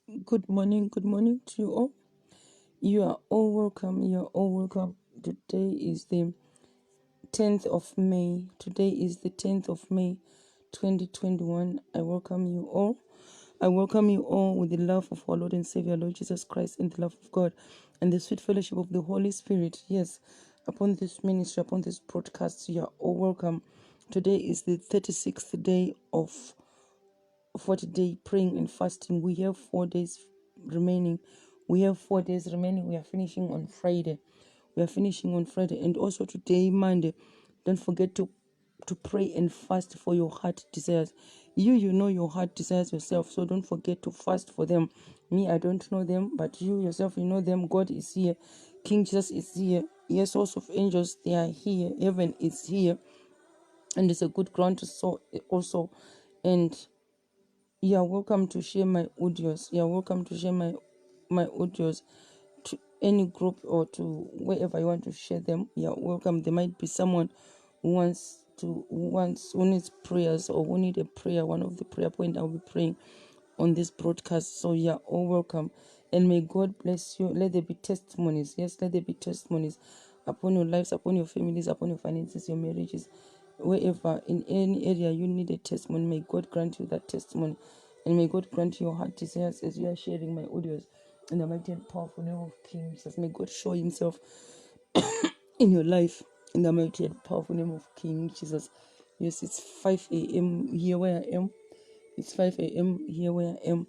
Good morning to you all. You are all welcome. You are all welcome. Today is the 10th of May. Today is the 10th of May, 2021. I welcome you all. I welcome you all with the love of our Lord and Savior, Lord Jesus Christ, and the love of God, and the sweet fellowship of the Holy Spirit. Yes, upon this ministry, upon this broadcast, you are all welcome. Today is the 36th day of 40-day praying and fasting. We have 4 days remaining. We are finishing on Friday. And also today, Monday. Don't forget to pray and fast for your heart desires. You know your heart desires yourself, so don't forget to fast for them. Me, I don't know them, but you yourself, you know them. God is here. King Jesus is here. Yes, source of angels, they are here. Heaven is here. And it's a good ground to sow also. And you are welcome to share my audios. You are welcome to share my audios to any group or to wherever you want to share them. You are welcome. There might be someone who needs prayers or who need a prayer. One of the prayer point I'll be praying on this broadcast. So you are all welcome. And may God bless you. Let there be testimonies. Yes, let there be testimonies upon your lives, upon your families, upon your finances, your marriages. Wherever, in any area you need a testimony, may God grant you that testimony. And may God grant you your heart desires as you are sharing my audios. In the mighty and powerful name of King Jesus, may God show himself in your life. In the mighty and powerful name of King Jesus. Yes, it's 5 a.m. here where I am. It's 5 a.m. here where I am.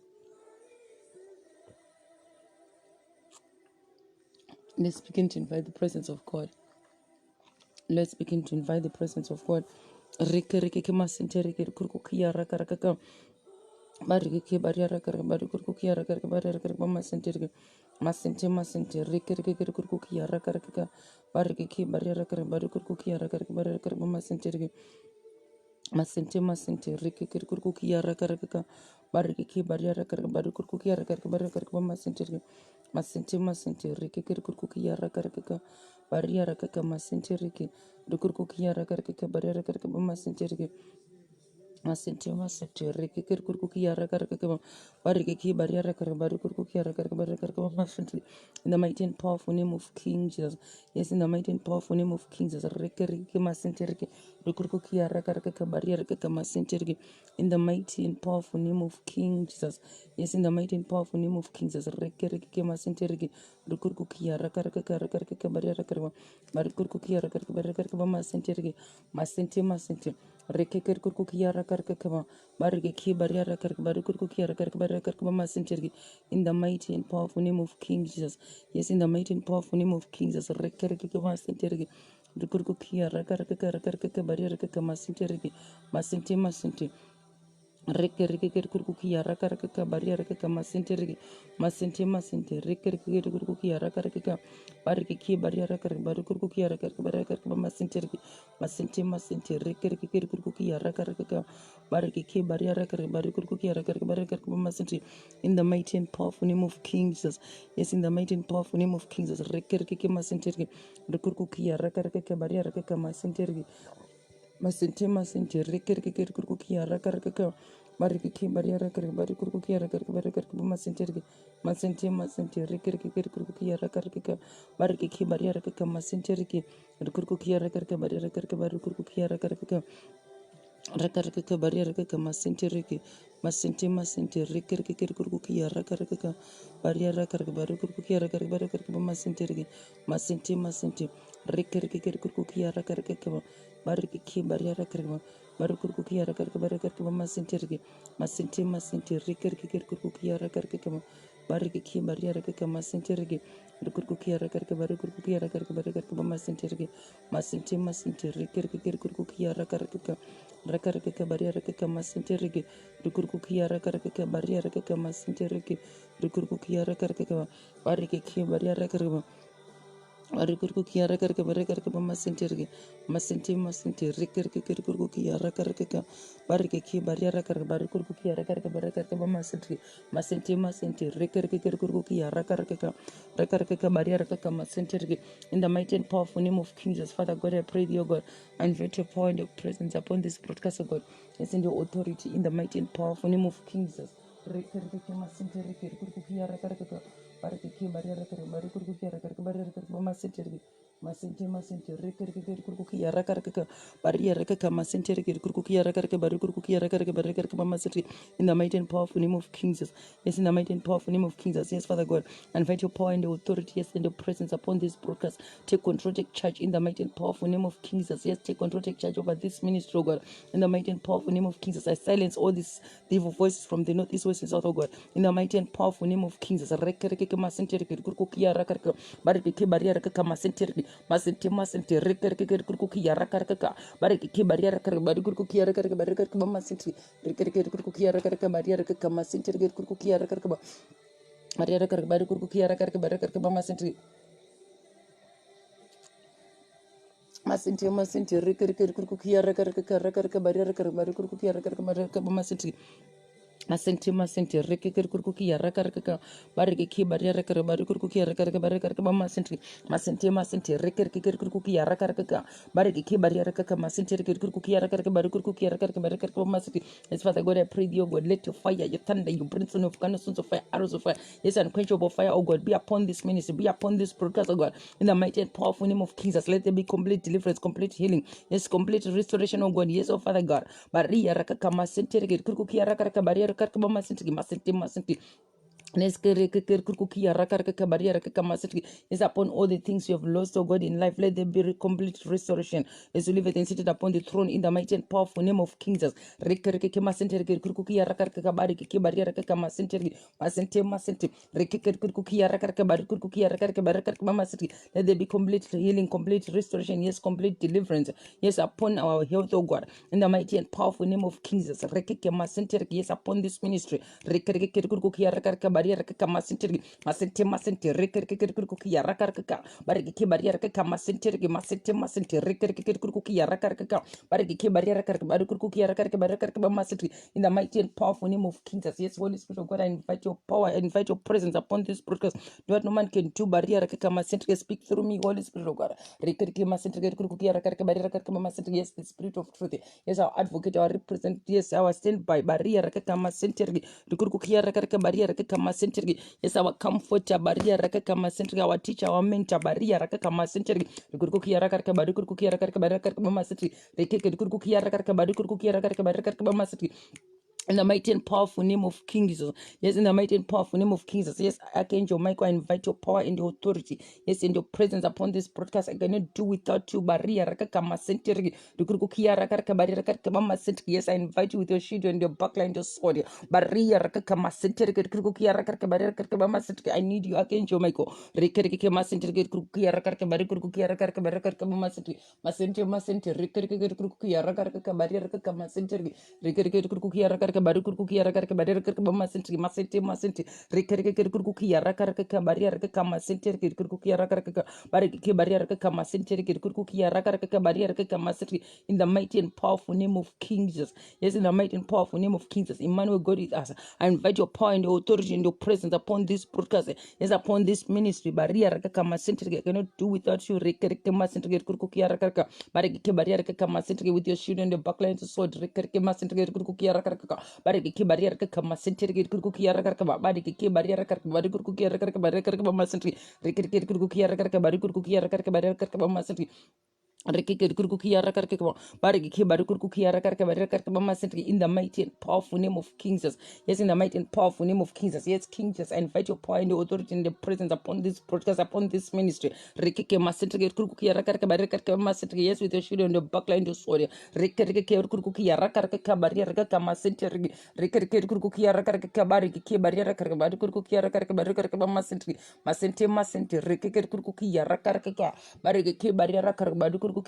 Let's begin to invite the presence of God. Let's begin to invite the presence of God. Bariki barriera bari kurkuki ara kar barriera kar mama sentir masente rikir kurkuki ara kar bariki barriera kar bari kurkuki ara kar barriera kar mama sentir masente rikir kurkuki ara kar bariki barriera kar bari kurkuki ara kar barriera kar mama sentir masente rikir kurkuki ara kar barriera kar masente rikir kurkuki ara kar barriera kar mama sentir masente rekekere kurkuki yara karakaba barikeki bariyara karabari kurkuki yara karabari karakaba masente. In the mighty and powerful name of King Jesus. Yes, in the mighty and powerful name of King Jesus. Rekereke masente reke kurkuki yara karakaka bariyara kaka masente reke. In the mighty and powerful name of King Jesus. Yes, in the mighty and powerful name of King Jesus. Rekereke masente reke kurkuki yara karakaka bariyara karaba bari kurkuki yara karakaba masente reke masente rekeker kurkuki yara karakaba bariki bariyara karakaba kurkuki yara karakaba masente reke. In the mighty and powerful name of King Jesus. Yes, in the mighty and powerful name of King Jesus. Rekereke masente reke kurkuki yara karakaka bariyara kaka masente reke masente Reker kurkuki yara karakaka barriera kaka masente reker kurkuki yara karakaka bariki barriera kar baru kurkuki yara karakaka barriera kaka masente reker kurkuki yara karakaka bariki barriera kar baru kurkuki yara karakaka barriera kaka masente. In the mighty and powerful name of King Jesus. Yes, in the mighty and powerful name of King Jesus. Reker masente kurkuki yara karakaka barriera kaka masente reker kurkuki yara karakaka bariki barriera kar bari kurkuki yara kar bari kar masente reker kurkuki yara karakaka bariki barriera kaka masente reker kurkuki yara kar barriera kar bari kurkuki yara karakaka rakaraka barriera kaka masente reker kurkuki yara karakaka barriera kar bari kurkuki yara kar bari kar masente reker kurkuki yara karakaka bariki barriera kar bari kurkuki yara kar bari kar masente reker kurkuki yara karakaka bariki barriera kaka masente reker kurkuki yara kar bari kurkuki yara kar bari kar masente reker kurkuki yara karakaka rakaraka barriera kaka masente reke dukurkuki yara karakaka barriera kaka masente reke dukurkuki yara karakaka bariki barriera karakaka Arikurkuki yara karaka barakaraka masente rekerke kurkuki yara karakaka barikeki barriera karaka barikurkuki yara karaka barakaraka masente rekerke kurkuki yara karakaka rakaraka barriera kaka masente reke. In the mighty and powerful name of King Jesus, Father God, I pray thee, O God, and invite your power and your presence upon this broadcast, O God. Yes, in your authority, in the mighty and powerful name of King Jesus. Rekereke masinte rekereke kurkukia rakaraka. Barikiki barriera bari kurkukia rakaraka barriera masinte masinte rekereke kurkukia rakaraka. Barriera kaka masinte rekereke kurkukia rakaraka bari kurkukia rakaraka barriera masinte. In the mighty and powerful name of King Jesus. Yes, in the mighty and powerful name of King Jesus. Yes, Father God. And invite your power and the authority, yes, and the presence upon this broadcast. Take control, take charge in the mighty and powerful name of King Jesus. Yes, take control, take charge over this ministry, oh God. In the mighty and powerful name of King Jesus. I silence all these evil voices from the north, east, west, and south, oh God. In the mighty and powerful name of King Jesus. Rekereke masentereke kurkukia rakaraka. Barikeke barriera kaka masentereke. Masente rekereke kurkukia rakaraka. Barikeke barriera kaka bari kurkukia rakaraka barikeke masentereke. Rekereke kurkukia rakaraka barriera kaka masentereke kurkukia rakaraka. Barriera kaka bari kurkukia rakaraka barikeke masentereke. Masente rekereke kurkukia rakaraka barriera kaka bari kurkukia rakaraka barikeke masentereke. Masente rekeker kurkuki ya rakaraka barike ki barriera kar bari kurkuki ya rakaraka barika masente reker kurkuki ya rakaraka barike ki barriera kaka masente reker kurkuki ya rakaraka bari kurkuki ya rakaraka barika masente. Yes, Father God, I pray thee, oh God, let your fire, your thunder, your brimstone of candlesticks of fire, arrows of fire, yes, unquenchable fire, oh God, be upon this ministry, be upon this broadcast, oh God, in the mighty and powerful name of Jesus. Let there be complete deliverance, complete healing, yes, complete restoration, oh God, yes, oh Father God. Barriera rakaka masente reker kurkuki ya rakaraka barriera karkaba masente. Is upon all the things you have lost, oh God, in life. Let there be complete restoration as you live it and seated upon the throne in the mighty and powerful name of King Jesus. Let there be complete healing, complete restoration, yes, complete deliverance, yes, upon our health, oh God, in the mighty and powerful name of King Jesus. Yes, upon this ministry. Masente rekereke kurkuki rakaraka bariki barriera kaka masente rekereke kurkuki rakaraka bariki barriera karaka barikuki rakaraka baraka masente. In the mighty and powerful name of King Jesus. Yes, Holy Spirit of God, I invite your power, I invite your presence upon this broadcast. What no man can do, barriera kaka masente, speak through me, Holy Spirit of God. Rekereke masente kurkuki rakaraka barriera karaka masente. Yes, the Spirit of truth. Yes, our advocate, our representative, yes, our standby barriera kaka masente kurkuki rakaraka barriera kaka masente. Yes, our comforter barriera kaka masente, our teacher, our mentor barriera kaka masente. Kurkuki rakaraka barikuki rakaraka baraka masente. Rekeke kurkuki rakaraka barikuki rakaraka baraka masente. In the mighty and powerful name of King Jesus. Yes, in the mighty and powerful name of King Jesus. Yes, Archangel Michael, I invite your power and your authority. Yes, in your presence upon this broadcast. I cannot do without you. Yes, I invite you with your shield and your buckler and your sword. I need you, Archangel Michael. Masente rekereke kurkuki rakaraka barriera kama sente kurkuki rakaraka bariki barriera kama sente kurkuki rakaraka barriera kama sente. In the mighty and powerful name of King Jesus. Yes, in the mighty and powerful name of King Jesus. Emmanuel, God is us. I invite your power and your authority and your presence upon this broadcast. Yes, upon this ministry. Barriera kama sente. I cannot do without you. Rekereke masente kurkuki rakaraka bariki barriera kama sente with your shield and your buckler and sword. Rekereke masente kurkuki rakaraka bariki barriera kama sente kurkuki rakaraka bariki barriera karaka bariki kurkuki rakaraka barika masente. Rekereke kurkuki rakaraka bariki kurkuki rakaraka barika masente. In the mighty and powerful name of King Jesus. Yes, in the mighty and powerful name of King Jesus. Yes, King Jesus, I invite your power and your authority and the presence upon this broadcast, upon this ministry. Yes, with your shield and your buckler and your sword. Masente rekeke kurkuki rakaraka barriera kaka masente rekeke kurkuki rakaraka barriera kaka masente rekeke kurkuki rakaraka barriera masente rekeke kurkuki rakaraka barriera kaka masente kurkuki rakaraka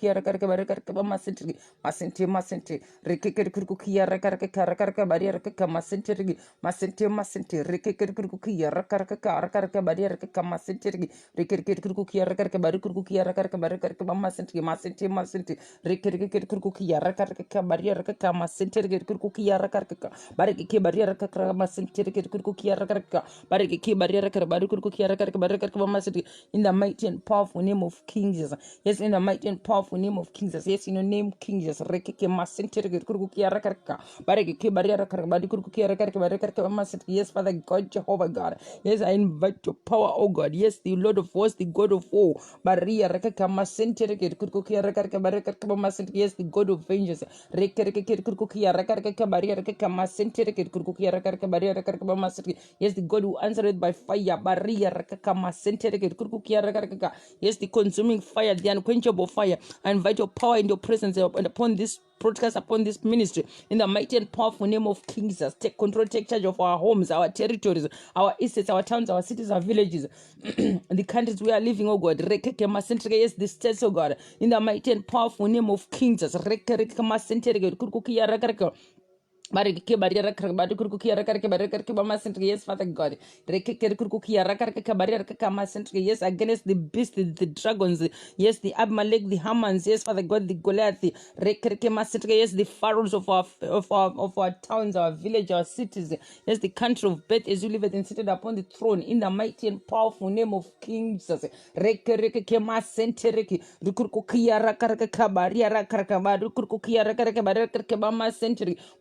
barriera kaka masente kurkuki rakaraka barriera kurkuki rakaraka masente. In the mighty and powerful name of King Jesus. Yes, in the mighty and powerful name of King Jesus. Yes, in your name, King Jesus. Rekeke masentere kurukukia rakaraka. Bareke barriera karabadi kurukukia rakaraka baraka maset. Yes, Father God, Jehovah God. Yes, I invite your power, oh God. Yes, the Lord of hosts, the God of war. Barriera rakaka masentere kurukukia rakaraka baraka maset. Yes, the God of vengeance. Rekeke kurukukia rakaraka barriera rakaka masentere kurukukia rakaraka barriera rakaraka maset. Yes, the God who answered by fire. Barriera rakaka masentere kurukukia rakaraka. Yes, the consuming fire, the unquenchable fire. I invite your power and your presence upon this broadcast, upon this ministry, in the mighty and powerful name of King Jesus. Take control, take charge of our homes, our territories, our estates, our towns, our cities, our villages, the countries we are living, oh God. Yes, the states, oh God, in the mighty and powerful name of King Jesus. Bareke barriera bari kurkuki rakarke barriera masentre. Yes, Father God. Reke kurkuki rakarke barriera masentre. Yes, against the beast, the dragons. Yes, the Abimelech, the Hamans. Yes, Father God, the Goliath. Reke masentre. Yes, the pharaohs of our towns, our village, our cities. Yes, the country of birth as you live and seated upon the throne in the mighty and powerful name of King Jesus. Reke masentre. Reke kurkuki rakarke barriera rakarke bari kurkuki rakarke barriera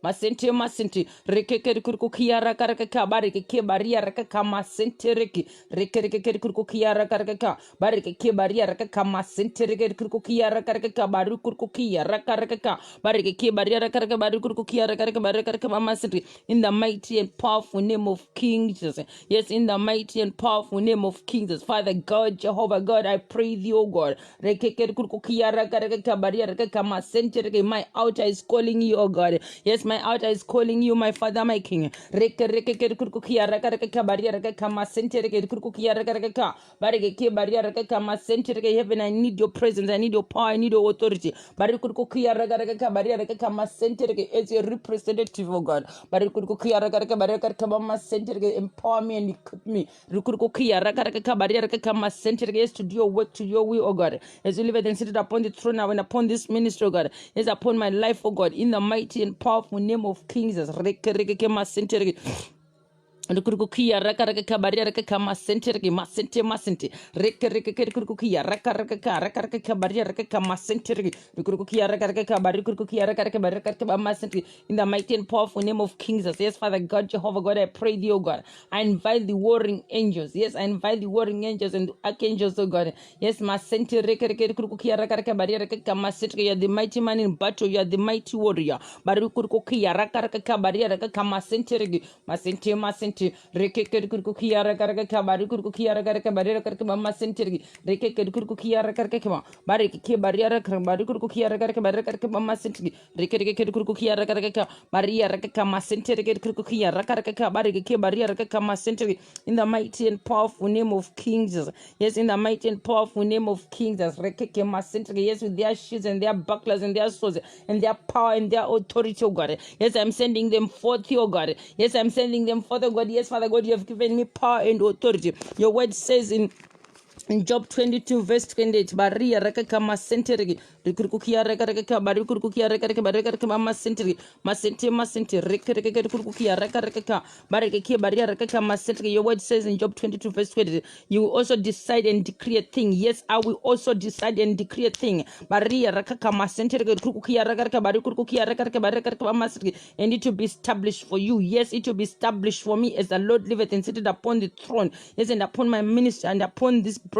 masentre. Masente rekeke kurkukia rakaraka barike ke baria rakaka masente reke rekeke kurkukia rakaraka barike ke baria rakaka masente reke kurkukia rakaraka baru kurkukia rakaraka barike ke baria rakaraka baru kurkukia rakaraka baraka masente. In the mighty and powerful name of King Jesus. Yes, in the mighty and powerful name of King Jesus. Father God, Jehovah God, I pray thee, O God. Rekeke kurkukia rakaraka baria rakaka masente reke. My altar is calling you, O God. Yes, my altar is calling you, my Father, my King. Heaven, I need your presence, I need your power, I need your authority. As your representative, oh God. Empower me and equip me. Yes, to do your work, to your will, oh God. As you live and seated upon the throne now and upon this ministry, oh God. Yes, upon my life, oh God. In the mighty and powerful name of King Jesus. Rukurukia rakaraka baria raka masente masente reke kurukia rakaraka baria raka masente rukurukia rakaraka baria kurukia rakaraka baria raka masente. In the mighty and powerful name of King Jesus. Yes, Father God, Jehovah God, I pray thee, O God. I invite the warring angels. Yes, I invite the warring angels and the archangels, O God. Yes, masente reke kurukia rakaraka baria raka masente. You are the mighty man in battle. You are the mighty warrior. Baru kurukia rakaraka baria raka masente masente. Rekeke kurkukia rakaraka bari kurkukia rakaraka bari rakaraka mama sentergi rekeke kurkukia rakaraka bari ke bari rakaraka bari kurkukia rakaraka bari rakaraka mama sentergi rekeke kurkukia rakaraka bari rakaraka mama sentergi kurkukia rakaraka bari ke bari rakaraka mama sentergi. In the mighty and powerful name of King Jesus. Yes, in the mighty and powerful name of King Jesus. Rekeke mama sentergi. Yes, with their shields and their bucklers and their swords and their power and their authority, oh God. Yes, I'm sending them forth, oh God. Yes, I'm sending them forth, oh God. Yes, Father God, you have given me power and authority. Your word says in Job 22 verse 28, Baria Rakaka Masenteri, Rikukia Rakaka, Barikukia Rakaka, Baraka Masenteri, Masente, Rikukia Rakaka, Baraki, Baria Rakaka Masenteri. Your word says in Job 22 verse 20, you also decide and decree a thing. Yes, I will also decide and decree a thing. Baria Rakaka Masenteri, Rikukia Rakaka, Barikukia Rakaka, Baraka Masenteri, and it will be established for you. Yes, it will be established for me as the Lord liveth and seated upon the throne. Yes, and upon my ministry and upon this broadcast,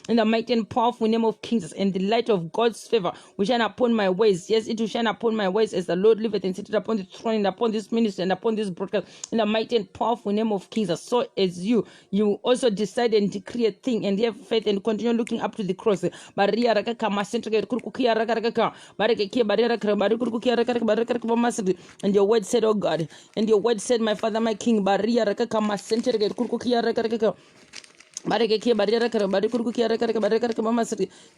in the mighty and powerful name of King Jesus, and the light of God's favor will shine upon my ways. Yes, it will shine upon my ways as the Lord liveth and seated upon the throne and upon this ministry and upon this broadcast, in the mighty and powerful name of King Jesus. So as you also decide and decree a thing and have faith and continue looking up to the cross. And your word said, oh God, and your word said, my Father, my King,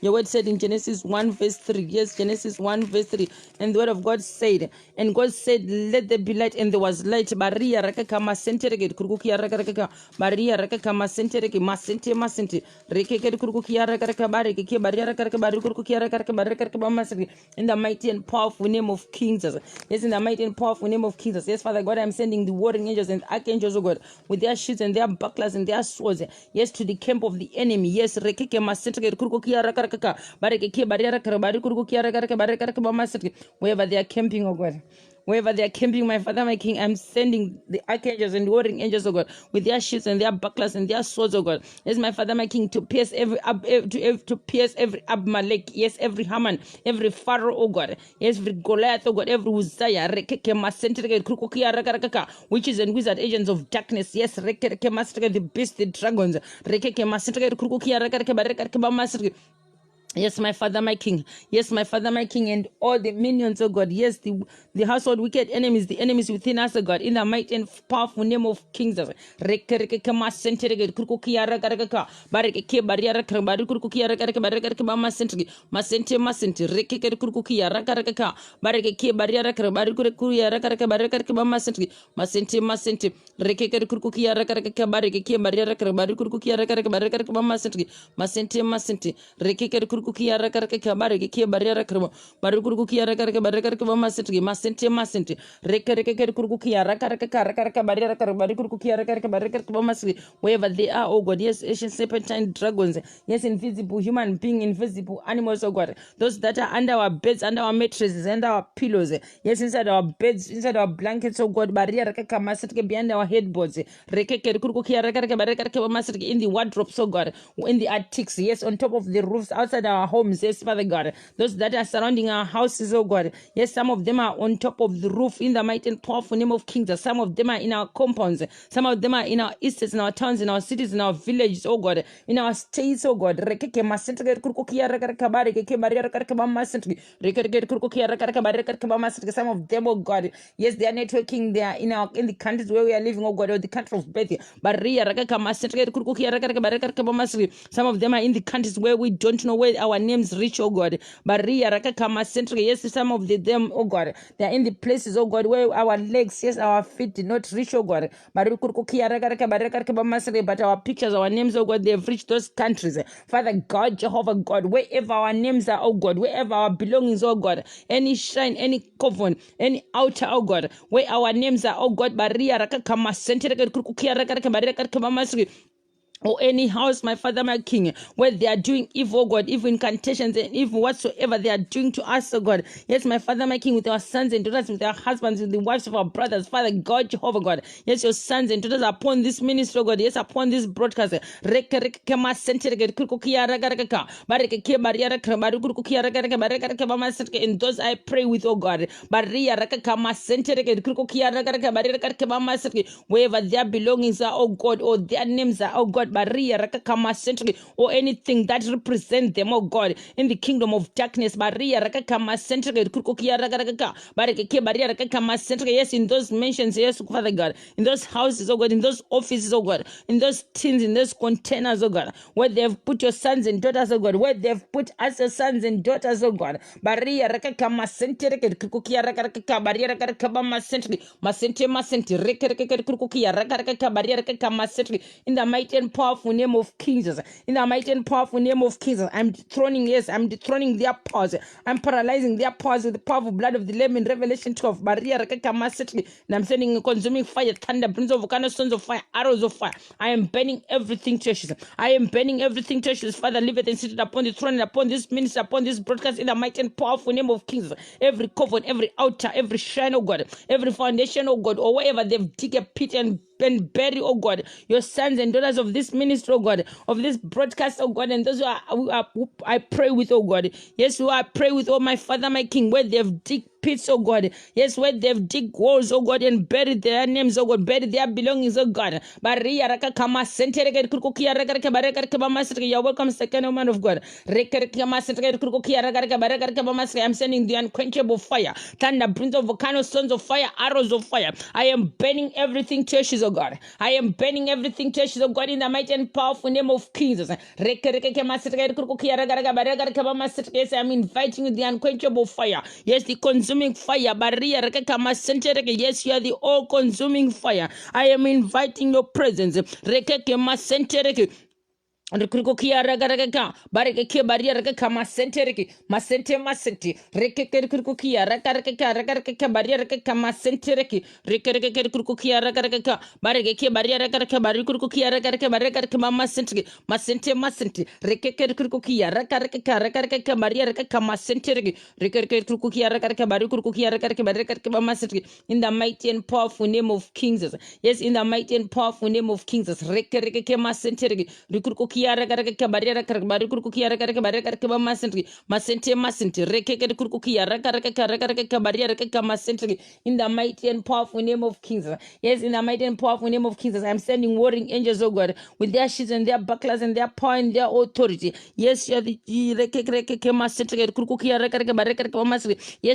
your word said in Genesis 1 verse 3. Yes, Genesis 1 verse 3. And the word of God said, and God said, let there be light, and there was light. Maria rakakama senterege kurkukia rakaka Maria rakakama senterege masente rekeke kurkukia rakaka bareke ke Maria rakaka baru kurkukia rakaka baraka masri. In the mighty and powerful name of King Jesus. Yes, in the mighty and powerful name of King Jesus. Yes, Father God, I'm sending the warring angels and archangels, oh God, with their shields and their bucklers and their swords. Yes, yes, to the camp of the enemy. Yes, rekeke masentre kuruko kia rakaraka, bareke barriera karabari kuruko kia rakaraka, baraka masentre, wherever they are camping, oh God. Wherever they are camping, my Father, my King, I'm sending the archangels and warring angels, oh God, with their shields and their bucklers and their swords, oh God. Yes, my Father, my King, to pierce to pierce every Abimelech, yes, every Haman, every Pharaoh, oh God, yes, every Goliath, oh God, every Uzziah, witches and wizard agents of darkness, yes, the beast, the dragons, yes, my Father, my King. Yes, my Father, my King, and all the minions, oh God. Yes, the household wicked enemies, the enemies within us, oh God. In the mighty and powerful name of Kings. Kukia rakaraka bareke kia barriera kramo baruku kia rakaraka baraka masenti masenti rekereke kurukia rakaraka barriera baruku kia rakaraka baraka masri wherever they are, oh God. Yes, ancient serpentine dragons, yes, invisible human being, invisible animals, oh God, those that are under our beds, under our mattresses, under our pillows, yes, inside our beds, inside our blankets, oh God, barriera masri behind our headboards, rekeke kurukia rakaraka baraka masri in the wardrobes, oh God, in the attics, yes, on top of the roofs, outside our homes, yes, Father God, those that are surrounding our houses, oh God, yes, some of them are on top of the roof in the mighty and powerful name of Kings, some of them are in our compounds, some of them are in our estates, in our towns, in our cities, in our villages, oh God, in our states, oh God. Some of them, oh God, yes, they are networking, they are in the countries where we are living, oh God, or the country of birth, some of them are in the countries where we don't know where our names reach, oh God. Yes, some of them, oh God, they are in the places, oh God, where our legs, yes, our feet did not reach, oh God. But our pictures, our names, oh God, they have reached those countries. Father God, Jehovah God, wherever our names are, oh God, wherever our belongings, oh God, any shrine, any coven, any altar, oh God, where our names are, oh God, or any house, my Father, my King, where they are doing evil, God, evil incantations and evil whatsoever they are doing to us, oh God. Yes, my Father, my King, with our sons and daughters, with our husbands, with the wives of our brothers, Father God, Jehovah God. Yes, your sons and daughters upon this ministry, oh God. Yes, upon this broadcast. In those I pray with, oh God. Wherever their belongings are, oh God, or their names are, oh God. Maria Rakakama Century, or anything that represents them, oh God, in the kingdom of darkness. Maria Rakakama Century, Kukukia Rakaka, Barake Maria Rakakama Century, yes, in those mentions, yes, Father God, in those houses, oh God, in those offices, oh God, in those tins, in those containers, oh God, where they've put your sons and daughters, oh God, where they've put us as sons and daughters, oh God. Maria Rakakama Century, Kukukia Rakaka, Maria Rakakama Century, Masente Masente, Rekaka Kukukia Rakaka, Maria Rakakama Century, in the mighty and powerful name of Jesus. In the mighty and powerful name of Jesus, I'm dethroning their powers. I'm paralyzing their powers with the powerful blood of the Lamb in Revelation 12. And I'm sending a consuming fire, thunder, brimstone of volcanoes, stones of fire, arrows of fire. I am burning everything to ashes. I am burning everything to ashes. Father, live it and sit it upon the throne and upon this ministry, upon this broadcast, in the mighty and powerful name of Jesus. Every covenant, every altar, every shrine, oh God, every foundation, oh God, or wherever they've dig a pit and bury, oh God, your sons and daughters of this ministry, oh God, of this broadcast, oh God, and those who I pray with, oh God. Yes, who I pray with, oh my Father, my King, where they've dig pits, oh God. Yes, where they've dig walls, oh God, and buried their names, oh God, buried their belongings, oh God. You're welcome, second woman of God. I'm sending the unquenchable fire, thunder, brimstone of volcanoes, stones of fire, arrows of fire. I am burning everything to ashes, oh God. I am burning everything to ashes, oh God, in the mighty and powerful name of Jesus. Yes, I'm inviting you the unquenchable fire. Yes, the consuming fire. Yes, you are the all-consuming fire. I am inviting your presence. Rikukia ragaraka, bareke barrier kama masente, rekeke rikukia rakaraka barrier kama sentereki, rekeke rikukia ragaraka, bareke barrier barikukia ragaraka baraka mama masente, rekeke rikukia rakaraka barrier kama sentereki, rekeke rikukia ragaraka barikukia ragaraka baraka mama in the mighty and powerful name of King Jesus. Yes, in the mighty and powerful name of King Jesus. Rekeke masentereki, rikukia ragaraka barrier barikukia ragaraka baraka mama masente, rekeke rikukia ragaraka barrier kama sentereki, in the mighty and powerful name of King Jesus. Yes, in the mighty and powerful name of Jesus, I'm sending warring angels, oh God, with their shields and their bucklers and their power and their authority. Yes, yes,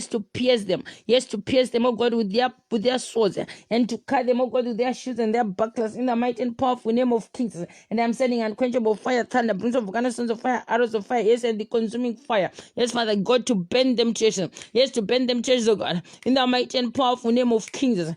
to pierce them. Yes, to pierce them, oh God, with their swords, and to cut them, oh God, with their shields and their bucklers, in the mighty and powerful name of Jesus. And I'm sending unquenchable fire, thunder, brimstone of volcanoes, sons of fire, arrows of fire, yes, and the consuming fire. Yes, Father God, to burn them churches. Yes, to burn them churches, oh God, in the mighty and powerful name of Jesus.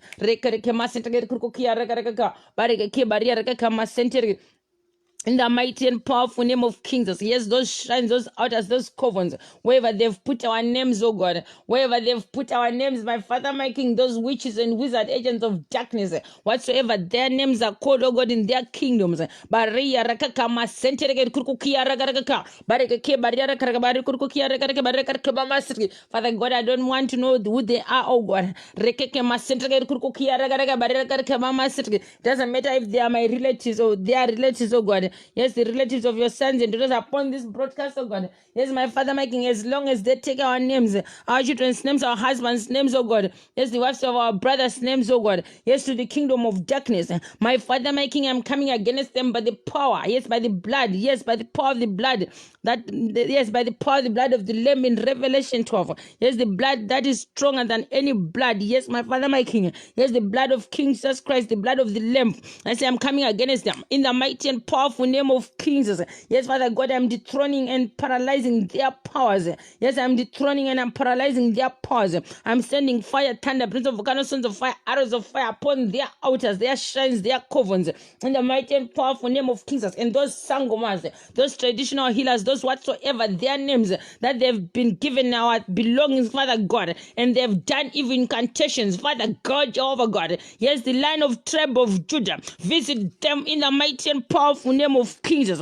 In the mighty and powerful name of King Jesus. Yes, those shrines, those altars, those covens, wherever they've put our names, oh God, wherever they've put our names, my Father, my King, those witches and wizard agents of darkness, whatsoever their names are called, oh God, in their kingdoms. Baria rakaka masentere kurukukia ragaraka, bareke baria rakaka barikurukia ragaraka baraka bamasri. Father God, I don't want to know who they are, oh God. Rekeke masentere kurukukia ragaraka baraka bamasri. Doesn't matter if they are my relatives or they are relatives, oh God. Yes, the relatives of your sons and daughters upon this broadcast, oh God. Yes, my Father, my King, as long as they take our names, our children's names, our husbands' names, oh God. Yes, the wives of our brothers' names, oh God. Yes, to the kingdom of darkness. My Father, my King, I'm coming against them by the power. Yes, by the blood. Yes, by the power of the blood. Yes, by the power of the blood of the Lamb in Revelation 12. Yes, the blood that is stronger than any blood. Yes, my Father, my King. Yes, the blood of King Jesus Christ, the blood of the Lamb. I say I'm coming against them in the mighty and powerful name of King Jesus. Yes, Father God, I'm dethroning and paralyzing their powers. Yes, I'm dethroning and I'm paralyzing their powers. I'm sending fire, thunder, prince of volcanoes, sons of fire, arrows of fire upon their altars, their shrines, their covens, in the mighty and powerful name of King Jesus. And those sangomas, those traditional healers, those whatsoever their names that they've been given our belongings, Father God, and they've done even incantations, Father God, Jehovah God. Yes, the line of tribe of Judah, visit them in the mighty and powerful name of King Jesus.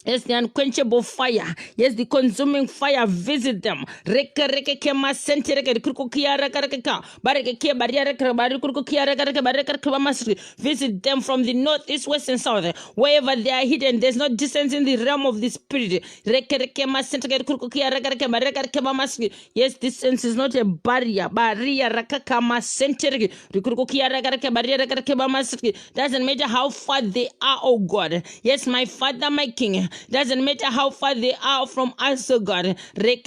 Yes, the unquenchable fire. Yes, the consuming fire. Visit them. Visit them from the north, east, west, and south. Wherever they are hidden, there's no distance in the realm of the spirit. Yes, distance is not a barrier. Doesn't matter how far they are, oh God. Yes, my Father, my King. Doesn't matter how far they are from us, oh God. With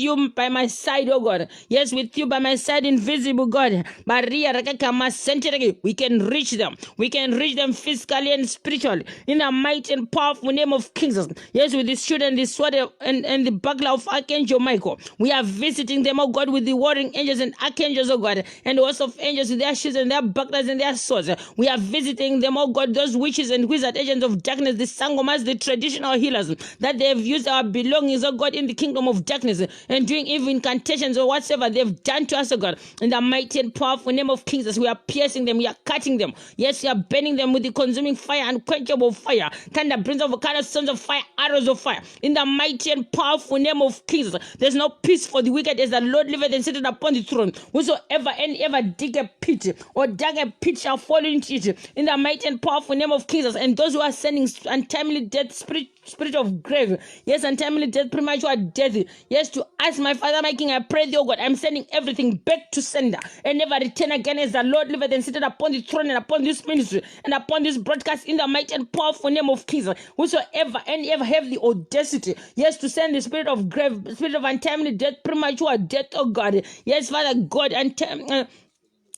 you by my side, oh God. Yes, with you by my side, invisible God. We can reach them. We can reach them physically and spiritually. In the mighty and powerful name of King Jesus. Yes, with the shield and the sword and the buckler of Archangel Michael. We are visiting them, oh God, with the warring angels and archangels, oh God. And the host of angels with their shields and their bucklers and their swords. We are visiting them, oh God, those witches and wizard agents of darkness, the sangomas, the traditional healers, that they have used our belongings, oh God, in the kingdom of darkness, and doing even incantations or whatsoever they've done to us, oh God. In the mighty and powerful name of King Jesus, we are piercing them, we are cutting them. Yes, we are burning them with the consuming fire, unquenchable fire, thunder, prince of volcanoes, sons of fire, arrows of fire. In the mighty and powerful name of King Jesus, there's no peace for the wicked as the Lord liveth and sitteth upon the throne. Whosoever and ever dig a pit or dug a pit shall fall into it. In the mighty and powerful name of Jesus, and those who are sending untimely death, spirit of grave, yes, untimely death, premature death, yes, to us, my Father, my King, I pray thee, oh God, I'm sending everything back to sender and never return again as the Lord liveth and sitteth upon the throne and upon this ministry and upon this broadcast, in the mighty and powerful name of Jesus. Whosoever and ever have the audacity, yes, to send the spirit of grave, spirit of untimely death, premature death, oh God, yes, Father God,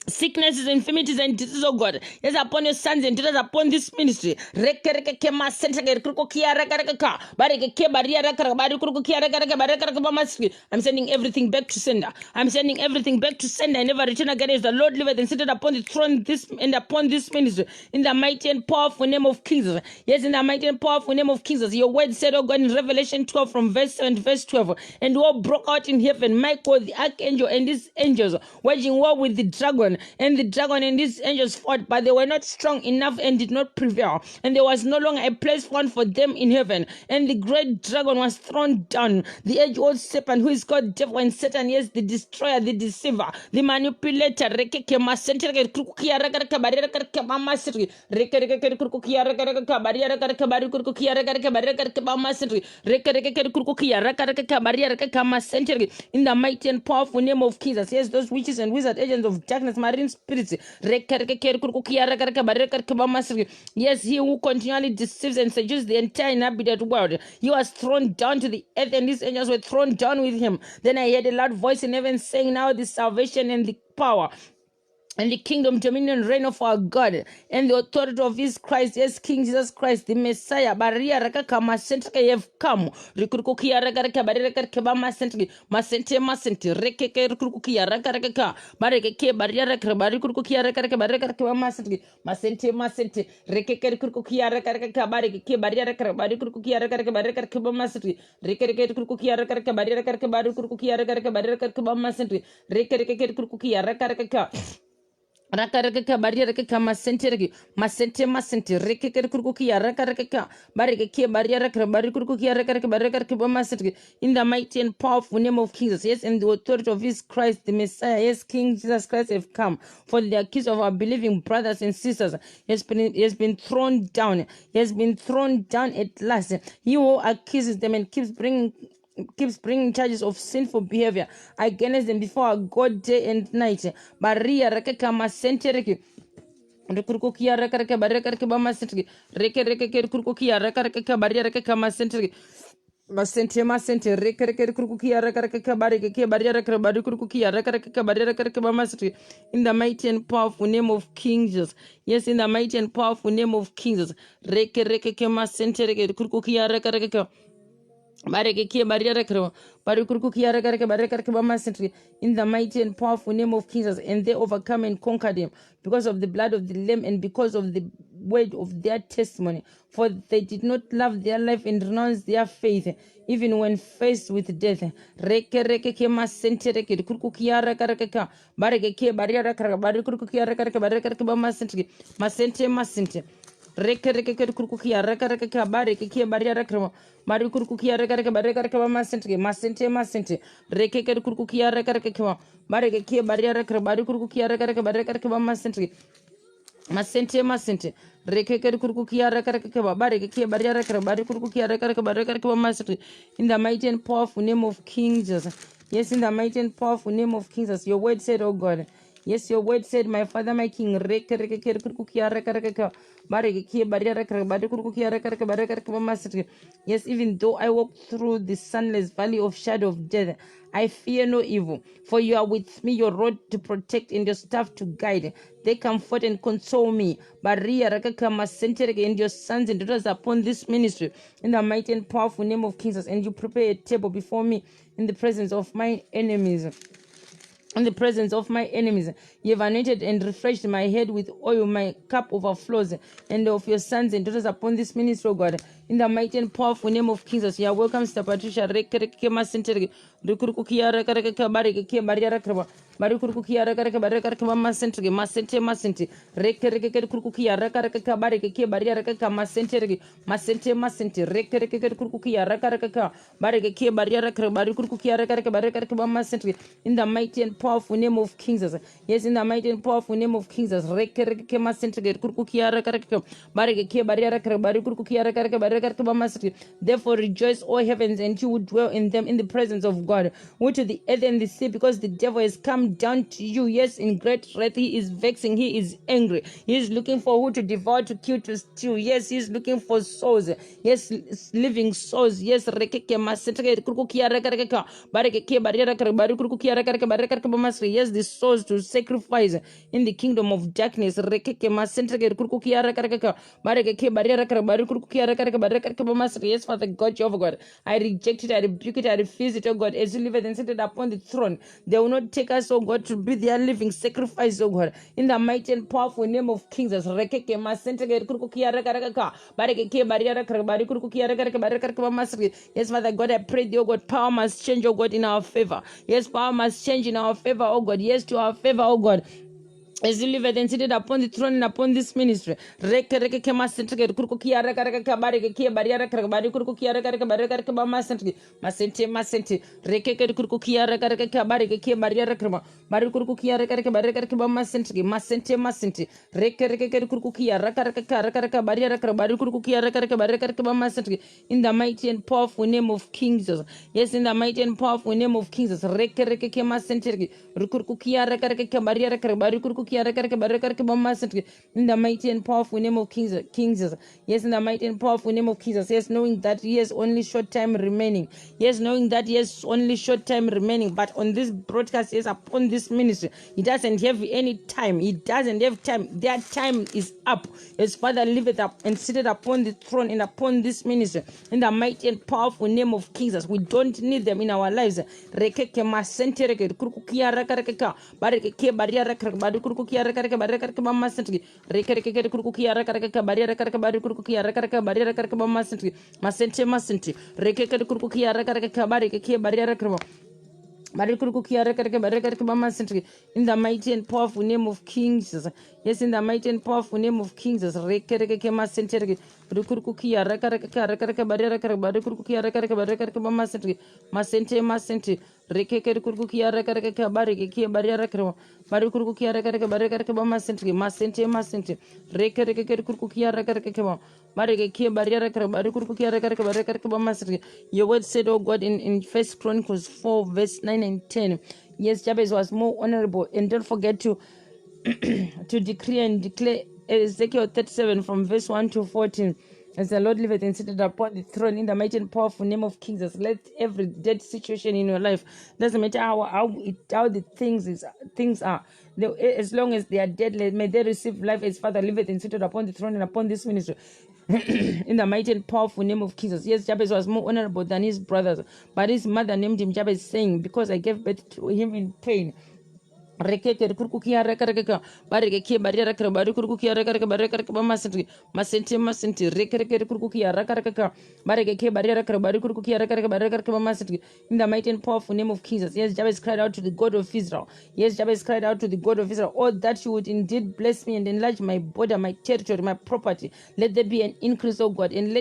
sicknesses, infirmities, and diseases, oh God. Yes, upon your sons and daughters, upon this ministry. I'm sending everything back to sender. I'm sending everything back to sender and never return again as the Lord liveth and seated upon the throne this and upon this ministry. In the mighty and powerful name of Jesus. Yes, in the mighty and powerful name of Jesus. Your word said, oh God, in Revelation 12 from verse 7 to verse 12. And war broke out in heaven. Michael, the archangel, and his angels waging war with the dragon. And the dragon and his angels fought, but they were not strong enough and did not prevail. And there was no longer a place found for them in heaven. And the great dragon was thrown down, the age-old serpent who is called devil and Satan, yes, the destroyer, the deceiver, the manipulator. In the mighty and powerful name of Jesus, yes, those witches and wizard agents of darkness, marine spirits. Yes, he who continually deceives and seduces the entire inhabited world. He was thrown down to the earth, and his angels were thrown down with him. Then I heard a loud voice in heaven saying, now the salvation and the power and the kingdom, dominion, reign of our God, and the authority of his Christ, yes, King Jesus Christ, the Messiah. Baria raka masentke have come. Rikukukia raka baraka bama sentke masente masente rekeke rikukukia raka bareke baria raka barikukukia raka baraka bama sentke masente masente rekeke rikukukia raka bareke baria raka barikukukia raka baraka bama sentke rekeke rikukukia raka baria raka barikukukia raka baraka bama sentke rekeke rikukukia raka Rakaraka barriera masente masente rekeke kurkukia rakaraka bareke barriera barikukia rakaraka masente in the mighty and powerful name of Jesus, yes, and the authority of his Christ the Messiah, yes, King Jesus Christ have come for the accuse of our believing brothers and sisters. He has been thrown down. He has been thrown down at last. He who accuses them and keeps bringing charges of sinful behavior against them before our God day and night. Maria rakaka masente reke rekurukia rakaraka baraka bama sente reke rekurukia rakaraka baraka masente masente masente reke rekurukia rakaraka baraka baraka barikurukia rakaraka baraka bama sente in the mighty and powerful name of King Jesus. Yes, in the mighty and powerful name of King Jesus. Reke masente reke rekurukia rakaraka in the mighty and powerful name of Jesus, and they overcome and conquer them because of the blood of the Lamb and because of the word of their testimony. For they did not love their life and renounce their faith, even when faced with death. Reke kurkukia reka bareke ke barriera kremo mari kurkukia reka bareka masente masente reke kurkukia reka kwa bareke ke barriera kremo mari kurkukia reka bareka masente masente reke kurkukia reka kwa bareke ke barriera kremo mari kurkukia reka bareka masente in the mighty and powerful name of King Jesus. Yes, in the mighty and powerful name of King Jesus. Your word said, oh God. Yes, your word said, my Father, my King. Yes, even though I walk through the sunless valley of shadow of death, I fear no evil, for you are with me, your rod to protect and your staff to guide. They comfort and console me. And your sons and daughters upon this ministry, in the mighty and powerful name of Jesus. And you prepare a table before me in the presence of my enemies. In the presence of my enemies, you have anointed and refreshed my head with oil, my cup overflows, and of your sons and daughters upon this ministry, O God. In the mighty and powerful name of Jesus, you are welcome, Sister Patricia. In the mighty and powerful name of King Jesus. Yes, in the mighty and powerful name of King Jesus. Therefore rejoice, O heavens, and you who dwell in them, in the presence of God, who to the earth and the sea, because the devil has come down to you, yes, in great wrath. He is vexing, he is angry, he is looking for who to devour, to kill, to steal. Yes, he is looking for souls, yes, living souls. Yes, yes, the souls to sacrifice in the kingdom of darkness. Yes, Father God, Jehovah God, I reject it, I rebuke it, I refuse it, oh God. As you live and seated upon the throne, they will not take us, oh God, to be their living sacrifice, oh God. In the mighty and powerful name of King Jesus. Yes, Father God, I pray thee, oh God, power must change, oh God, in our favor. Yes, power must change in our favor, oh God. Yes, to our favor, oh God. As you live and seated upon the throne and upon this ministry. In the mighty and powerful name of King Jesus. Yes, in the mighty and powerful name of King Jesus. In the mighty and powerful name of King Jesus. Yes, in the mighty and powerful name of Jesus. Yes, knowing that he has only short time remaining. Yes, knowing that he has only short time remaining. But on this broadcast, yes, upon this ministry, he doesn't have any time. He doesn't have time. Their time is up. His Father liveth up and seated upon the throne and upon this ministry. In the mighty and powerful name of Jesus. We don't need them in our lives. In the mighty and powerful name of King Jesus. Yes, in the mighty and powerful name of King Jesus. Your word said, oh God, in 1 Chronicles 4, verse 9 and 10. Yes, Jabez was more honorable. And don't forget to to decree and declare Ezekiel 37 from verse 1 to 14. As the Lord liveth and sitteth upon the throne, in the mighty and powerful name of King Jesus, let every dead situation in your life, doesn't matter how the things are, as long as they are dead, may they receive life as Father liveth and sitteth upon the throne and upon this ministry. In the mighty and powerful name of Jesus. Yes, Jabez was more honorable than his brothers, but his mother named him Jabez, saying, because I gave birth to him in pain. Rekeke kurkukia rekareka bareke barriera bari kurkukia rekareka bareka masenti masenti rekeke kurkukia rekareka bareke barriera bari kurkukia rekareka bareka masenti. In the mighty and powerful name of Jesus. Yes, Jabez cried out to the God of Israel. Yes, Jabez cried out to the God of Israel, oh, that you would indeed bless me and enlarge my border, my territory, my property. Let there be an increase, oh God, and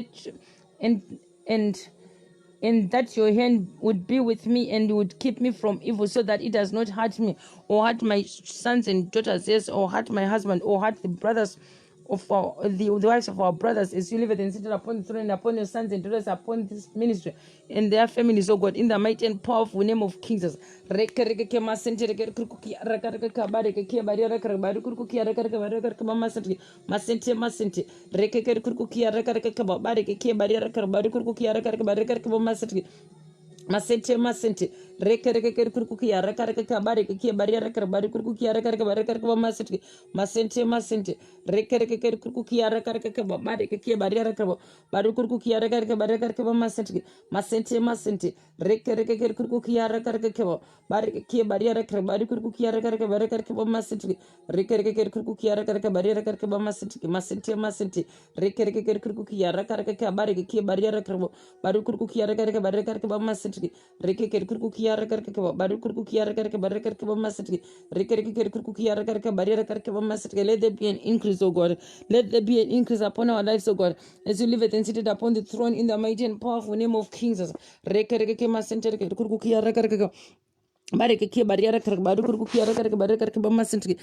and that your hand would be with me and would keep me from evil, so that it does not hurt me or hurt my sons and daughters, yes, or hurt my husband or hurt the brothers of the wives of our brothers, as you live and sit upon the throne and upon your sons and daughters, upon this ministry and their families, oh God, in the mighty and powerful name of Jesus. Masente reke kurkukia reka bareke ke barriera bari kurkukia reka masente reke kurkukia reka bareke ke barriera bari kurkukia reka masente reke kurkukia reka bareke ke barriera bari kurkukia reka masente reke kurkukia reka barriera masente reke kurkukia reka bareke ke barriera bari kurkukia reka masente rekeke kurkukia rekarka bari kurkukia rekarka barekarka bamasati rekeke kurkukia rekarka barekarka bamasati. Let there be an increase, oh God. Let there be an increase upon our lives, oh God, as you live it and seated upon the throne, in the mighty and powerful name of King Jesus. Rekeke masente kurkukia rekarka bareke ke bariara kar baru kurku ki ara kar bare kar ba masente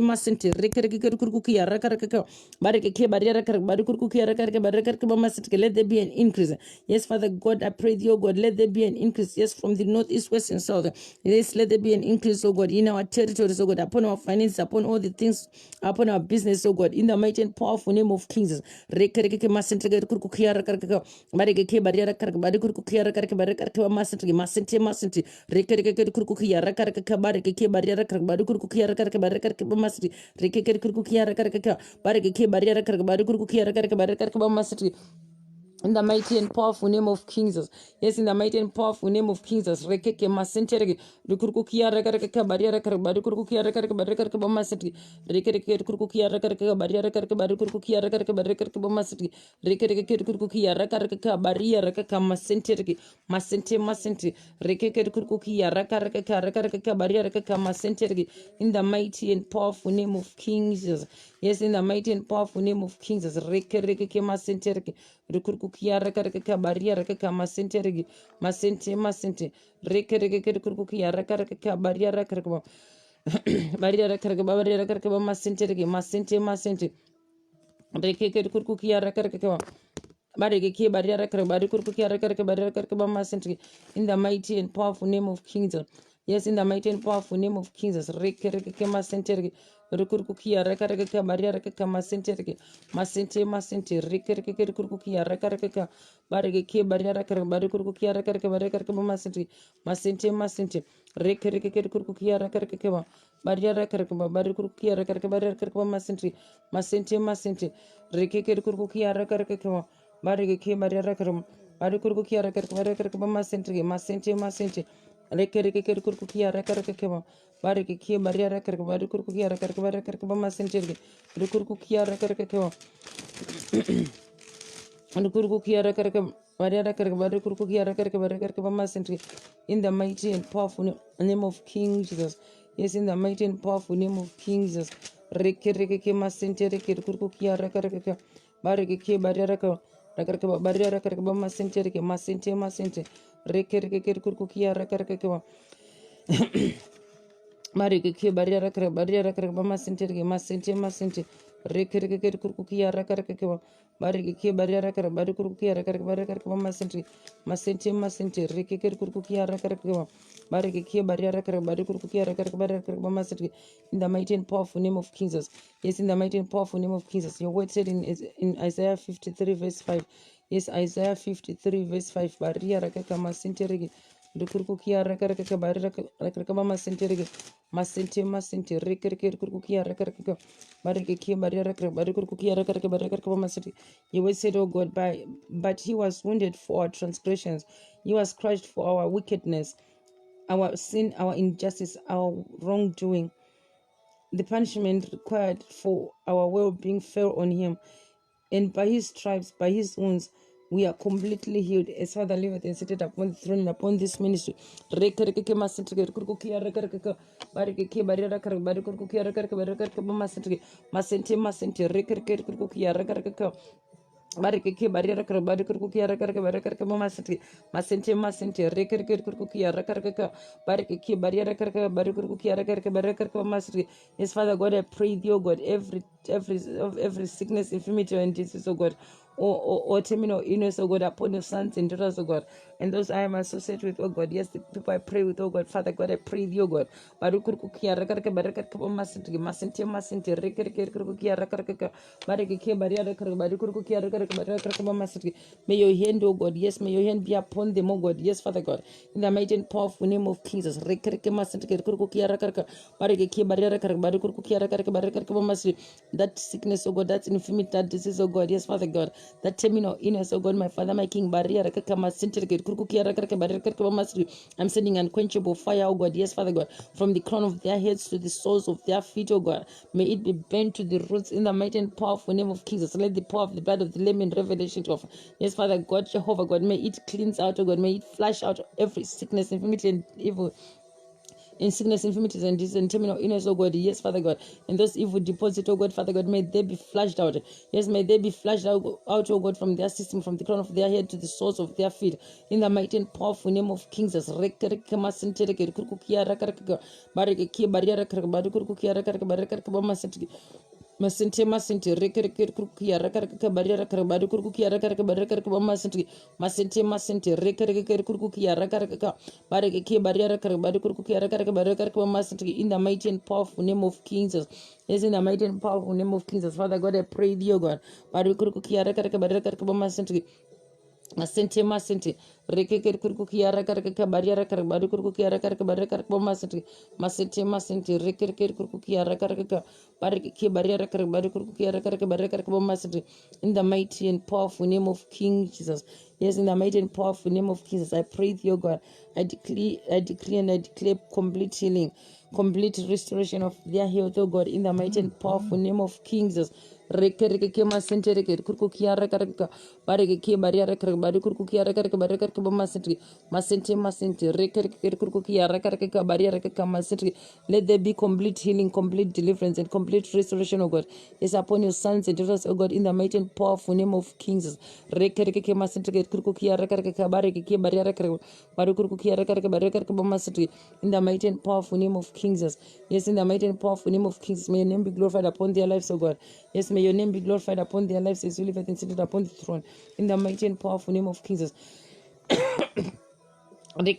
masente rekereke kar kurku ki ara kar ka bareke ke bariara kar baru kurku ki ara kar bare kar ba masente. Let there be an increase. Yes, Father God, I pray thee, oh God, let there be an increase. Yes, from the north, east, west, and south. Yes, let there be an increase, oh God, in our territories, oh God, upon our finances, upon all the things, upon our business, oh God, in the mighty and powerful name of Jesus. Rekereke ke masente kurku ki ara kar ka bareke ke bariara kar bare kurku ki ara kar bare kar ba masente rekereke kurku ki ara kar ka bareke ke bariara kar bare kurku ki ara kar bare kar ba masente rekereke kurku ki ara kar ka bareke ke bariara kar bare kurku ki ara kar bare kar ba masente. In the mighty and powerful name of Jesus. Yes, in the mighty and powerful name of Jesus. Rekeke masenterege. Rukurkukia rekareka barriera karbarikurkukia rekareka barrekarka bamaseti. Rekereke kurkukia rekareka barriera karka barikurkukia rekareka barrekarka bamaseti. Rekereke kurkukia rekareka barriera kaka masenterege. Masente. Rekeke kurkukia rekareka barriera kaka masenterege. In the mighty and powerful name of King Jesus. Yes, in the mighty and powerful name of King Jesus. Rekereke masenterege. Rukurkukia rekareka barriera kaka masenterege. Masente. Rekereke kurkukia rekareka barriera karka barriera karka masenterege. Masente. Rekeke kurkukia rekareka Bareke barriera kar bari kurkukia rekareka barriera karka masenterege. In the mighty and powerful name of King Jesus. Yes, in the mighty and powerful name of Jesus. Rekereke masenterege. Rukurkukia rekareka barriera karka masenterege. Masente. Rekereke kurkukia rekareka bareke barriera kar bari kurkukia rekareka barriera karka masente. Rekereke kurkukia rekareka barriera karka bari kurkukia rekareka barriera karka masente. Rekeke kurkukia rekareka bareke barriera kar bari kurkukia rekareka barriera karka masente. Rekereke kurkukia rekareka bareke barriera kar bari kurkukia rekareka barriera karka masente. Rekurkukia rekareka in the mighty and powerful name of King Jesus. Yes, in the mighty and powerful name of King Jesus. Rekereke masente rekurkukia rekareka bareke barriera barriera karka masente. Rekereke kurkukia rekareka Marike barriera kar masente rekereke kurkukia rakareke barike barriera kar barikukia rakareke masente rekeke kurkukia rakareke barike barriera kar barikukia rakareke masente. In the mighty and powerful name of Jesus. Yes, in the mighty and powerful name of Jesus. Your word said in Isaiah 53 verse 5. Yes, Isaiah 53 verse 5. Barriera kaka masente rege Rukurkukia rekareka barika masente rekereke kurkukia rekareka barike barriera barikurkukia rekareka barika masente. You will say, oh God, but he was wounded for our transgressions, he was crushed for our wickedness, our sin, our injustice, our wrongdoing. The punishment required for our well-being fell on him, and by his stripes, by his wounds, we are completely healed. As Father liveth and seated upon the throne and upon this ministry. Rekereke masente kurkukia rekereke barike barriera kar barikurkukia rekereke masente rekereke kurkukia rekereke barike barriera kar barikurkukia rekereke masente rekereke kurkukia rekereke barike barriera kar barikurkukia rekereke masente. Yes, Father God, I pray thee, oh God, every sickness, infirmity, and disease, oh God, or terminal illness, oh God, upon your sons and daughters, oh God, and those I am associated with, oh God. Yes, the people I pray with, oh God, Father God, I pray thee, oh God. Barukurkukia rekareke bareke masente rekereke kurkukia rekereke barike barriera kar barikurkukia rekereke masente. May your hand, oh God, yes, may your hand be upon them, oh God, yes, Father God, in the mighty and powerful name of Jesus. Rekereke masente kurkukia rekereke barike barriera kar barikurkukia rekereke masente. That sickness, oh God, that infirmity, that disease, oh God, yes, Father God, that terminal illness, oh God, my Father, my King, I'm sending unquenchable fire, oh God, yes, Father God, from the crown of their heads to the soles of their feet, oh God. May it be bent to the roots in the mighty and powerful name of Jesus. Let the power of the blood of the Lamb in Revelation 12. Yes, Father God, Jehovah God, may it cleanse out, oh God, may it flush out every sickness, infirmity, and evil in sickness, infirmities, and disease, and terminal illness, oh God. Yes, Father God. And those evil deposits, oh God, Father God, may they be flushed out. Yes, may they be flushed out, oh God, from their system, from the crown of their head to the soles of their feet. In the mighty and powerful name of King Jesus. Masente masente rekereke kukia rakaraka barriera karabadu kukia rakaraka barriera masente masente masente rekereke kukia rakaraka bareke barriera karabadu kukia rakaraka barriera masente in the mighty and powerful name of Jesus. Yes, in the mighty and powerful name of Jesus. Father God, I pray thee, O God. Badu kukia rakaraka barriera masente masente rekeke kurku kiara karaka bariara karabadu kurku kiara karaka baraka karaka masente rekeke kurku kiara karaka barike bariara karabadu kurku kiara karaka baraka karaka masente in the mighty and powerful name of King Jesus. Yes, in the mighty and powerful name of Jesus, I pray to you, God. I decree and I declare complete healing, complete restoration of their health, oh God, in the mighty and powerful name of King Jesus. Rekereke masente reke kurku kiara karaka barike bariara karaka badu kurku kiara karaka baraka karaka masente rekereke kurku kiara karaka bariara karaka masente. Let there be complete healing, complete deliverance, and complete restoration, oh God. Yes, upon your sons and daughters, oh God, in the mighty and powerful name of King Jesus. Rekereke masente kurku kiara karaka barike bariara karaka badu kurku kiara karaka baraka karaka masente in the mighty and powerful name of King Jesus. Yes, in the mighty and powerful name of King Jesus, may your name be glorified upon their lives, oh God. Yes, may your name be glorified upon their lives as you live and seated upon the throne. In the mighty and powerful name of Jesus. Yes,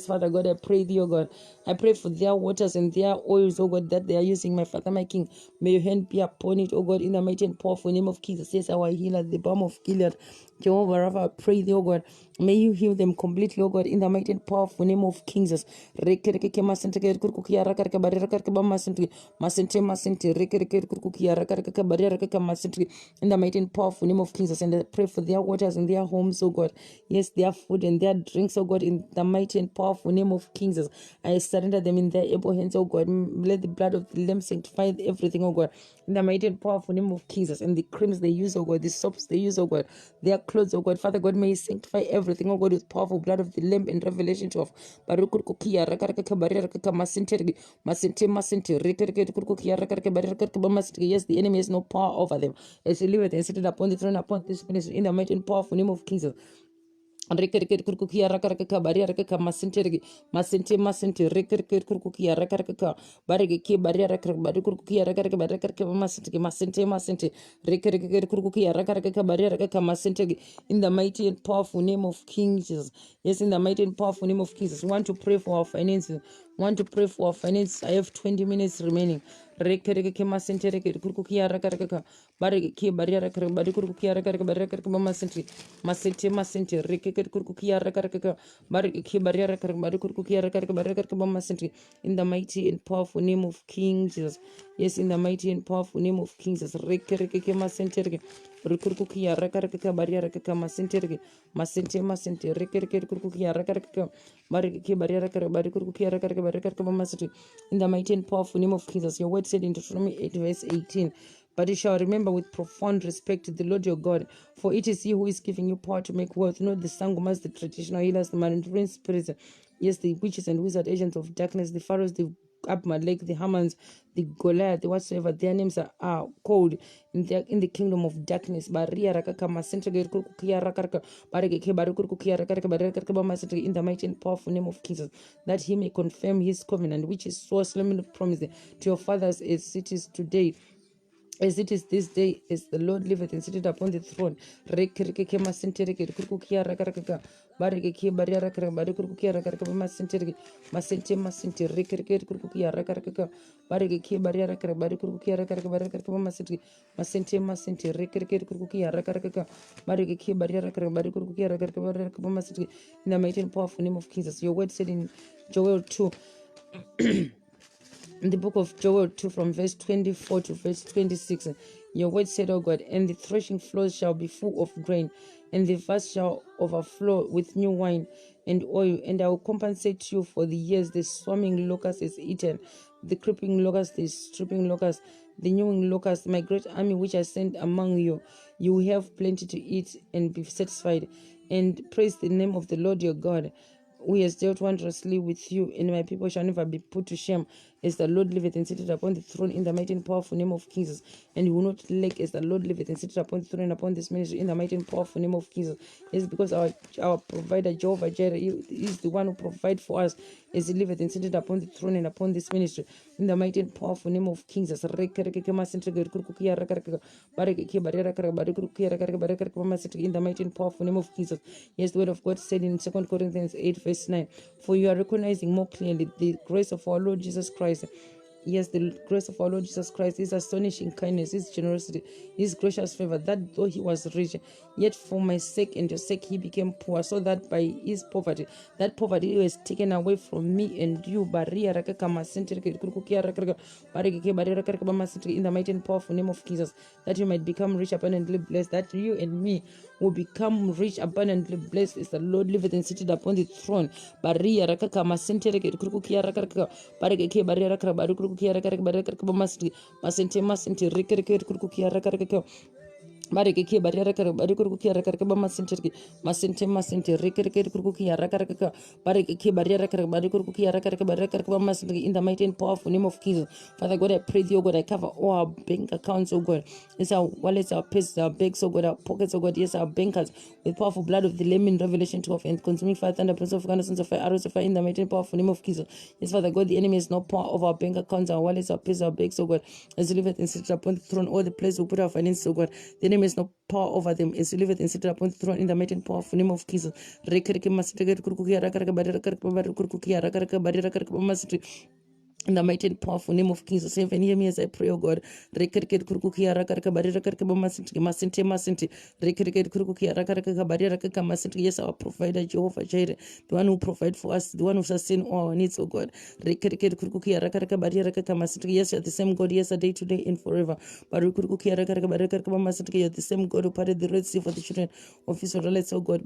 Father God, I pray thee, oh God. I pray for their waters and their oils, oh God, that they are using, my Father, my King. May your hand be upon it, oh God, in the mighty and powerful name of Jesus. Yes, our healer, the balm of Gilead. Jehovah Rapha, I pray thee, oh God. May you heal them completely, oh God, in the mighty and powerful name of King Jesus. In the mighty and powerful name of Jesus, and I pray for their waters and their homes, oh God. Yes, their food and their drinks, oh God, in the mighty and powerful name of King Jesus. I surrender them in their able hands, oh God. Let the blood of the Lamb sanctify everything, oh God. In the mighty and powerful name of Jesus, and the creams they use, oh God, the soaps they use, oh God, their clothes, oh God. Father God, may you sanctify everything, oh God, with powerful blood of the Lamb in Revelation 12. Yes, the enemy has no power over them. As you live it and sit it upon the throne, upon this ministry, in the mighty and powerful name of Jesus. Rekerker kurkukia rakaraka bariaraka masente rekerker kurkukia rakaraka barige ki bariaraka bari kurkukia rakaraka bariaraka masente rekerker kurkukia rakaraka bariaraka masente in the mighty and powerful name of King Jesus. Yes, in the mighty and powerful name of King Jesus. Want to pray for our finances. Want to pray for our finances. I have 20 minutes remaining. Rekereke masente rekerker kurkukia rakaraka barige ki bariaraka bari kurkukia rakaraka bariaraka masente rekerker kurkukia rakaraka barige ki bariaraka bari kurkukia rakaraka bariaraka masente in the mighty and powerful name of King Jesus. Yes, in the mighty and powerful name of King Jesus. Rekereke masente kurkukia rakaraka bariaraka masente rekerker kurkukia rakaraka barige ki bariaraka bari kurkukia rakaraka bariaraka masente in the mighty and powerful name of Jesus. Your word said in Deuteronomy 8 verse 18, but you shall remember with profound respect the Lord your God, for it is he who is giving you power to make wealth, not the sangomas, the traditional healers, the mandarin spirits, yes, the witches and wizard agents of darkness, the pharaohs, the Abimelech, the Hamans, the Goliath, the whatsoever their names are called in the kingdom of darkness. In the mighty and powerful name of Jesus, that he may confirm his covenant, which is so solemnly promised to your fathers as it is today. As it is this day, as the Lord liveth and sitteth upon the throne. In the mighty and powerful name of Jesus. Your word said in Joel 2 in the book of Joel 2 from verse 24 to verse 26, your word said, O God, and the threshing floors shall be full of grain, and the vats shall overflow with new wine and oil, and I will compensate you for the years the swarming locust is eaten, the creeping locust, the stripping locust, the gnawing locust, my great army which I send among you. You will have plenty to eat and be satisfied, and praise the name of the Lord your God, who has dealt wondrously with you, and my people shall never be put to shame, as the Lord liveth and sitteth upon the throne, in the mighty and powerful name of Jesus. And you will not lack, as the Lord liveth and sitteth upon the throne and upon this ministry, in the mighty and powerful name of Jesus. Yes, because our provider, Jehovah Jireh, is the one who provides for us, as he liveth and sitteth upon the throne and upon this ministry, in the mighty and powerful name of Jesus. In the mighty and powerful name of Jesus. Yes, the word of God said in 2 Corinthians 8 verse 9, for you are recognizing more clearly the grace of our Lord Jesus Christ. Yes, the grace of our Lord Jesus Christ, his astonishing kindness, his generosity, his gracious favor, that though he was rich, yet for my sake and your sake he became poor, so that by his poverty, that poverty was taken away from me and you. In the mighty and powerful name of Jesus, that you might become rich, abundantly blessed, that you and me will become rich, abundantly blessed, as the Lord liveth and seated upon the throne. Bareke barriera kar barikuru ki rakar ka bama senterki masente rekerker kuruki rakar ka bareke barriera kar barikuru ki rakar ka barikar ka bama senterki, in the mighty and powerful name of Jesus. Father God, I pray thee, oh God, I cover all our bank accounts, oh God. It's our wallets, our purses, our bags, oh God, our pockets, oh God, yes, our bankers, with powerful blood of the Lamb in Revelation 12, and consuming fire, thunder, prince of fire, sons of fire, arrows of fire, in the mighty and powerful name of Jesus. Yes, Father God, the enemy has no power over our bank accounts, our wallets, our purses, our bags, oh God, as you live and sit upon the throne, all the place we put our finances, oh God. The enemy has no power over them, as you live and sit upon the throne, in the mighty and powerful name of Jesus. In the mighty and powerful name of Jesus, even hear me as I pray, oh God. The yes, our provider, Jehovah Jireh, the one who provides for us, the one who sustains all our needs, oh God. Yes, you are the same God yesterday, today, and forever. But you are the same God who parted the Red Sea for the children of Israelites, oh God.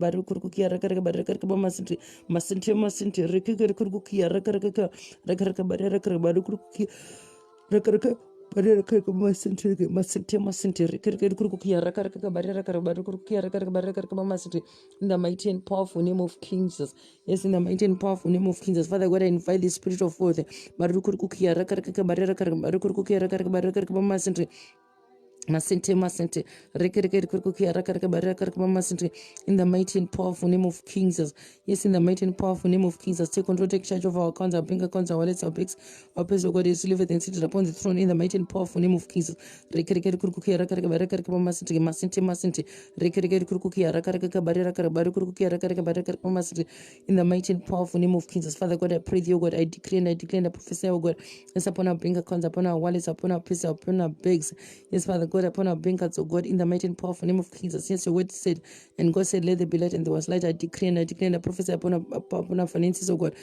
In the mighty and powerful name of Jesus. Yes, in the mighty and powerful name of Jesus. Father God, I invite the spirit of faith. Masente in the mighty and powerful name of Jesus. Yes, in the mighty and powerful name of Jesus. Take control, take charge of our accounts, our bank accounts, our wallets, our bags, our place, oh God, is delivered and seated upon the throne, in the mighty and powerful name of Jesus. In the mighty and powerful name of Jesus. Father God, I pray thee, oh God, I declare and I prophesy, oh God, yes, upon our bank accounts, upon our wallets, upon our places, upon our bags. Yes, Father God, upon our bank accounts, oh God, in the mighty and powerful name of Jesus. Yes, your word said, and God said, let there be light, and there was light. I declare and I prophesy upon our finances, oh God.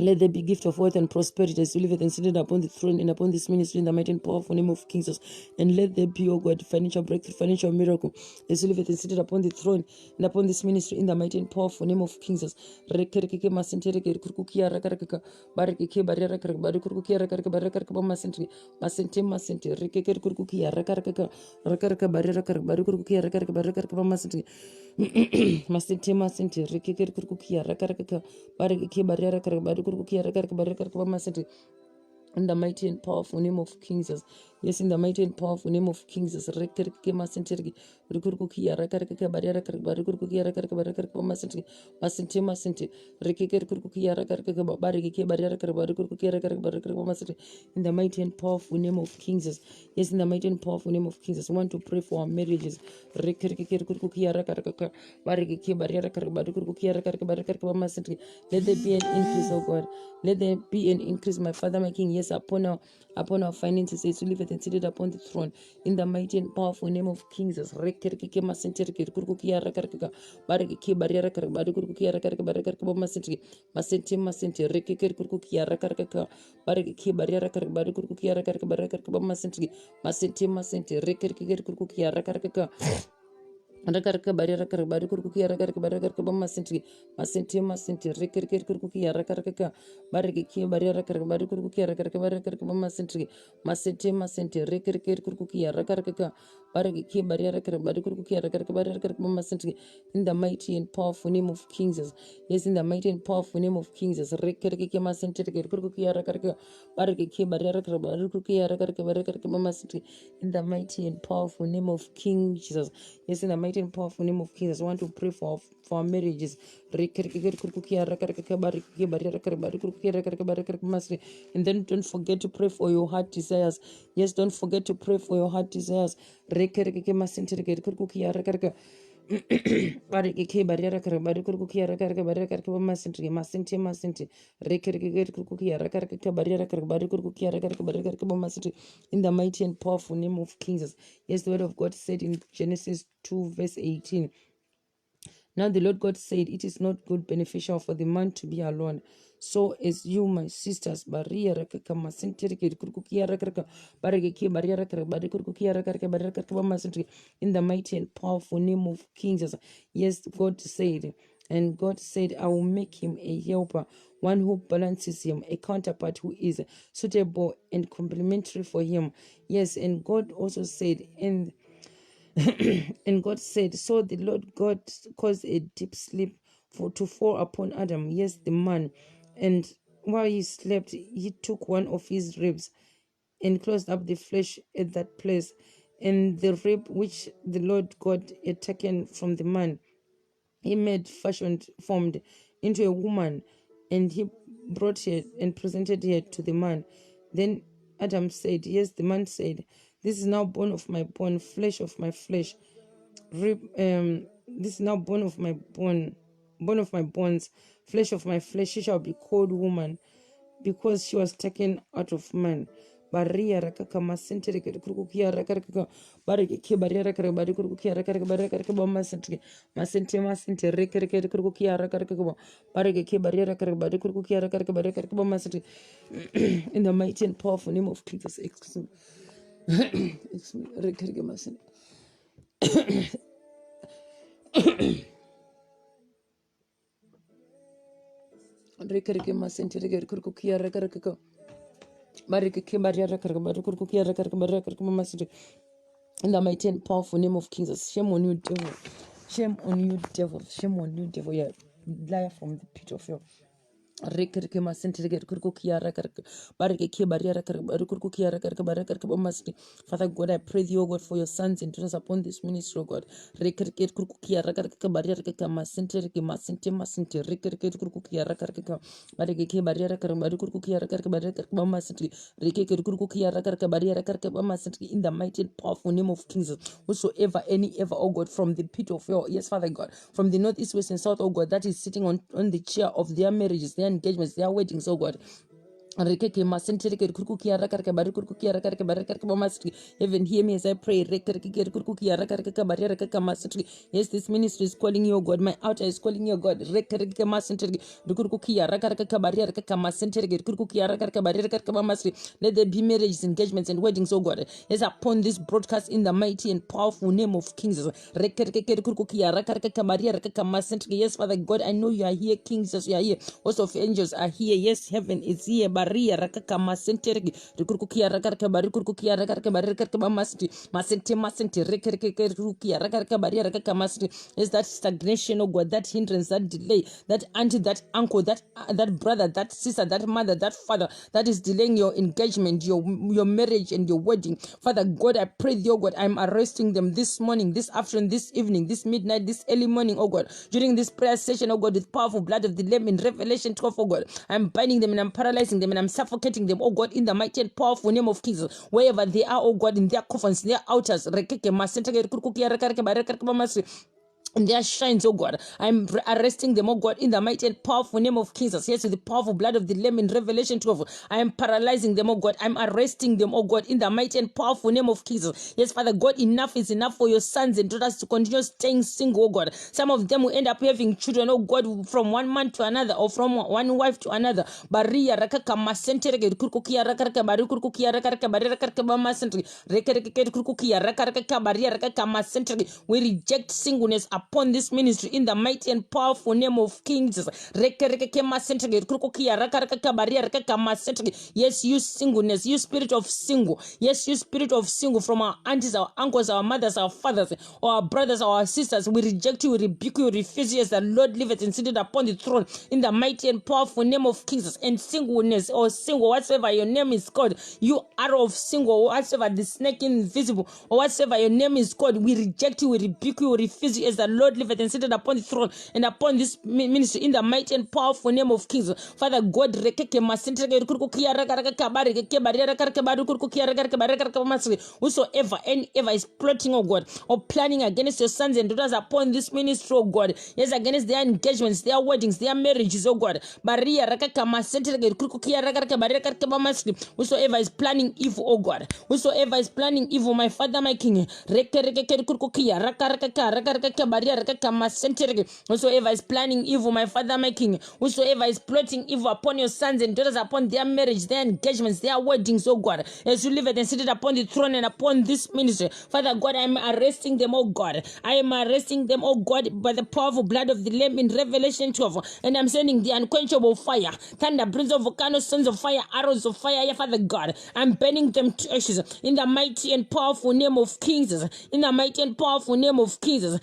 Let there be gift of wealth and prosperity as you live it and seated upon the throne and upon this ministry, in the mighty and powerful name of Jesus. And let there be, oh God, financial breakthrough, financial miracle as you live it and seated upon the throne and upon this ministry, in the mighty and powerful name of Jesus. In the mighty and powerful name of Jesus. Yes, in the mighty and powerful name of Jesus. In the mighty and powerful name of Jesus. Yes, in the mighty and powerful name of Jesus. We want to pray for our marriages. Let there be an increase, oh God. Let there be an increase, my Father, my King. Yes, upon our finances, as we live and seated upon the throne. In the mighty and powerful name of Jesus. Rakaraka baraka barukuki rakaraka baraka masenti rekerker kuki rakaraka bariki baraka barukuki rakaraka masenti rekerker kuki rakaraka bareke barriera bari kurkukia barriera mama sentry in the mighty and powerful name of King Jesus. Yes, in the mighty and powerful name of King Jesus. Rekereke mama sentry kurkukia bareke barriera bari kurkukia mama sentry in the mighty and powerful name of King Jesus. Yes, in the mighty and powerful name of King Jesus. I want to pray for our marriages. And then don't forget to pray for your heart desires. Yes, don't forget to pray for your heart desires. Bareke barriera bari kurkukia masente barriera bari kurkukia in the mighty and powerful name of King Jesus. Yes, the word of God said in Genesis 2 verse 18. Now the Lord God said, it is not good, beneficial for the man to be alone. So as you, my sisters, in the mighty and powerful name of King Jesus. Yes, God said, and God said, I will make him a helper, one who balances him, a counterpart who is suitable and complementary for him. Yes, and God also said, and God said, so the Lord God caused a deep sleep to fall upon Adam, yes, the man. And while he slept, he took one of his ribs and closed up the flesh at that place. And the rib which the Lord God had taken from the man, he formed into a woman, and he brought her and presented her to the man. Then Adam said, yes, the man said, this is now bone of my bone, flesh of my flesh. This is now bone of my bone bones, flesh of my flesh. She shall be called woman, because she was taken out of man. Baria rakaka masente kurukukia rakaka barike baria rakaka bari kurukukia rakaka baraka masente masente rekere kurukukia rakaka barike baria rakaka bari kurukukia rakaka baraka masente in the mighty and powerful name of Jesus. Excuse me. Rekere masente. Rekereke masente rekere kurukukia rakaka barike baria rakaka bari kurukukia rakaka baraka masente. In the mighty and powerful name of King Jesus. Shame on you, devil. Shame on you, devil. Shame on you, devil. Yeah, liar from the pit of hell. Rekereke masente regere kurkukia rakaraka bareke baria rakaraka kurkukia rakaraka barakaka masente. Father God, I pray thee, O God, for your sons and daughters upon this ministry, O God. Rekereke kurkukia rakaraka baria rakaraka masente rekereke kurkukia rakaraka bareke baria rakaraka kurkukia rakaraka barakaka masente rekeke kurkukia rakaraka baria rakaraka masente in the mighty and powerful name of King Jesus. Whosoever, ever, oh God, from the pit of hell, yes, Father God, from the north, east, west, and south, oh God, that is sitting on the chair of their marriages, their engagements, their weddings, oh God. Rekeke masentereke kurkukia rakaraka bari kurkukia rakaraka barakaka masri. Heaven, hear me as I pray. Rekeke kurkukia rakaraka bari rakaraka masri. Yes, this ministry is calling you, God. My altar is calling you, God. Rekeke masentereke kurkukia rakaraka bari rakaraka masentereke kurkukia rakaraka bari rakaraka masri. Let there be marriages, engagements, and weddings, oh God. Yes, upon this broadcast in the mighty and powerful name of King Jesus. Rekeke kurkukia rakaraka bari rakaraka masentereke. Yes, Father God, I know you are here, King Jesus, you are here. Host of angels are here. Yes, heaven is here. Baria rakaka masenteregi rikurkukia rakaraka bari kurkukia rakaraka bari rakaraka masente rekereke rukia rakaraka bari rakaraka masri. Is that stagnation, oh God, that hindrance, that delay, that auntie, that uncle, that brother, that sister, that mother, that father, that is delaying your engagement, your marriage and your wedding. Father God, I pray thee, oh God, I'm arresting them this morning, this afternoon, this evening, this midnight, this early morning, oh God, during this prayer session, oh God, with powerful blood of the Lamb in Revelation 12, oh God. I'm binding them and I'm paralyzing them and I'm suffocating them, oh God, in the mighty and powerful name of Jesus. Wherever they are, oh God, in their coffins, their altars, and their shrines, oh God, I'm arresting them, oh God, in the mighty and powerful name of Jesus. Yes, with the powerful blood of the Lamb in Revelation 12, I am paralyzing them, oh God. I'm arresting them, oh God, in the mighty and powerful name of Jesus. Yes, Father God, enough is enough for your sons and daughters to continue staying single, oh God. Some of them will end up having children, oh God, from one man to another or from one wife to another. Baria rakaka masentere kurkukia rakaraka bari kurkukia rakaraka bari rakaraka masentere rekereke kurkukia rakaraka baria rakaka masentere. We reject singleness upon this ministry in the mighty and powerful name of King Jesus. Yes, you singleness, you spirit of single. Yes, you spirit of single from our aunties, our uncles, our mothers, our fathers, our brothers, our sisters. We reject you, we rebuke you, we refuse you as the Lord liveth and seated upon the throne in the mighty and powerful name of Jesus. And singleness or single, whatsoever your name is called, you arrow of single, whatsoever the snake invisible, or whatsoever your name is called, we reject you, we rebuke you, we refuse you as the Lord liveth and seated upon the throne and upon this ministry in the mighty and powerful name of Jesus. Father God, whosoever and ever is plotting, oh God, or planning against your sons and daughters upon this ministry, oh God, yes, against their engagements, their weddings, their marriages, oh God, whosoever is planning evil, oh God, whosoever is planning evil, my Father, my King, whosoever is planning evil, my Father, my King, whosoever is plotting evil upon your sons and daughters, upon their marriage, their engagements, their weddings, oh God, as you live and seated upon the throne and upon this ministry, Father God, I am arresting them, oh God, I am arresting them, oh God, by the powerful blood of the Lamb in Revelation 12, and I'm sending the unquenchable fire, thunder, brimstone of volcanoes, sons of fire, arrows of fire, yeah, Father God, I'm burning them to ashes in the mighty and powerful name of King Jesus, in the mighty and powerful name of King Jesus.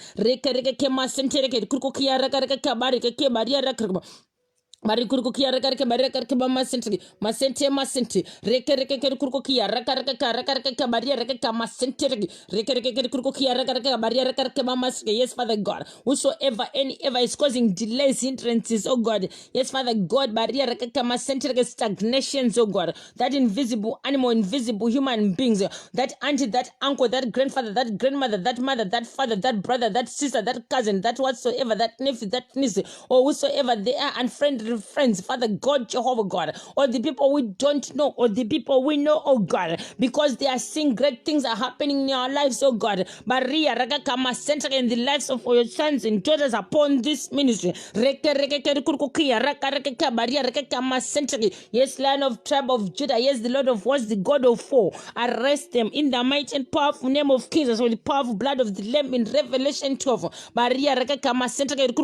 Barikurukia rekarke barekarke ba masentri masente rekereke kurukia rakaraka baria rekaka masentri rekereke kurukia rakaraka baria rekarke ba maske. Yes, Father God, whosoever any ever is causing delays, hindrances, oh God, yes, Father God, baria rekaka masentri stagnations, oh God, that invisible animal, invisible human beings, that auntie, that uncle, that grandfather, that grandmother, that mother, that father, that brother, that sister, that cousin, that whatsoever, that nephew, that niece, or whosoever they are, unfriendly friends, Father God, Jehovah God, or the people we don't know, or the people we know, oh God, because they are seeing great things are happening in our lives, oh God. Maria Rakakama center in the lives of your sons and daughters upon this ministry. Yes, Lion of tribe of Judah, yes, the Lord of hosts, the God of war. Arrest them in the mighty and powerful name of Jesus, with the powerful blood of the Lamb in Revelation 12. Maria Rakakama center in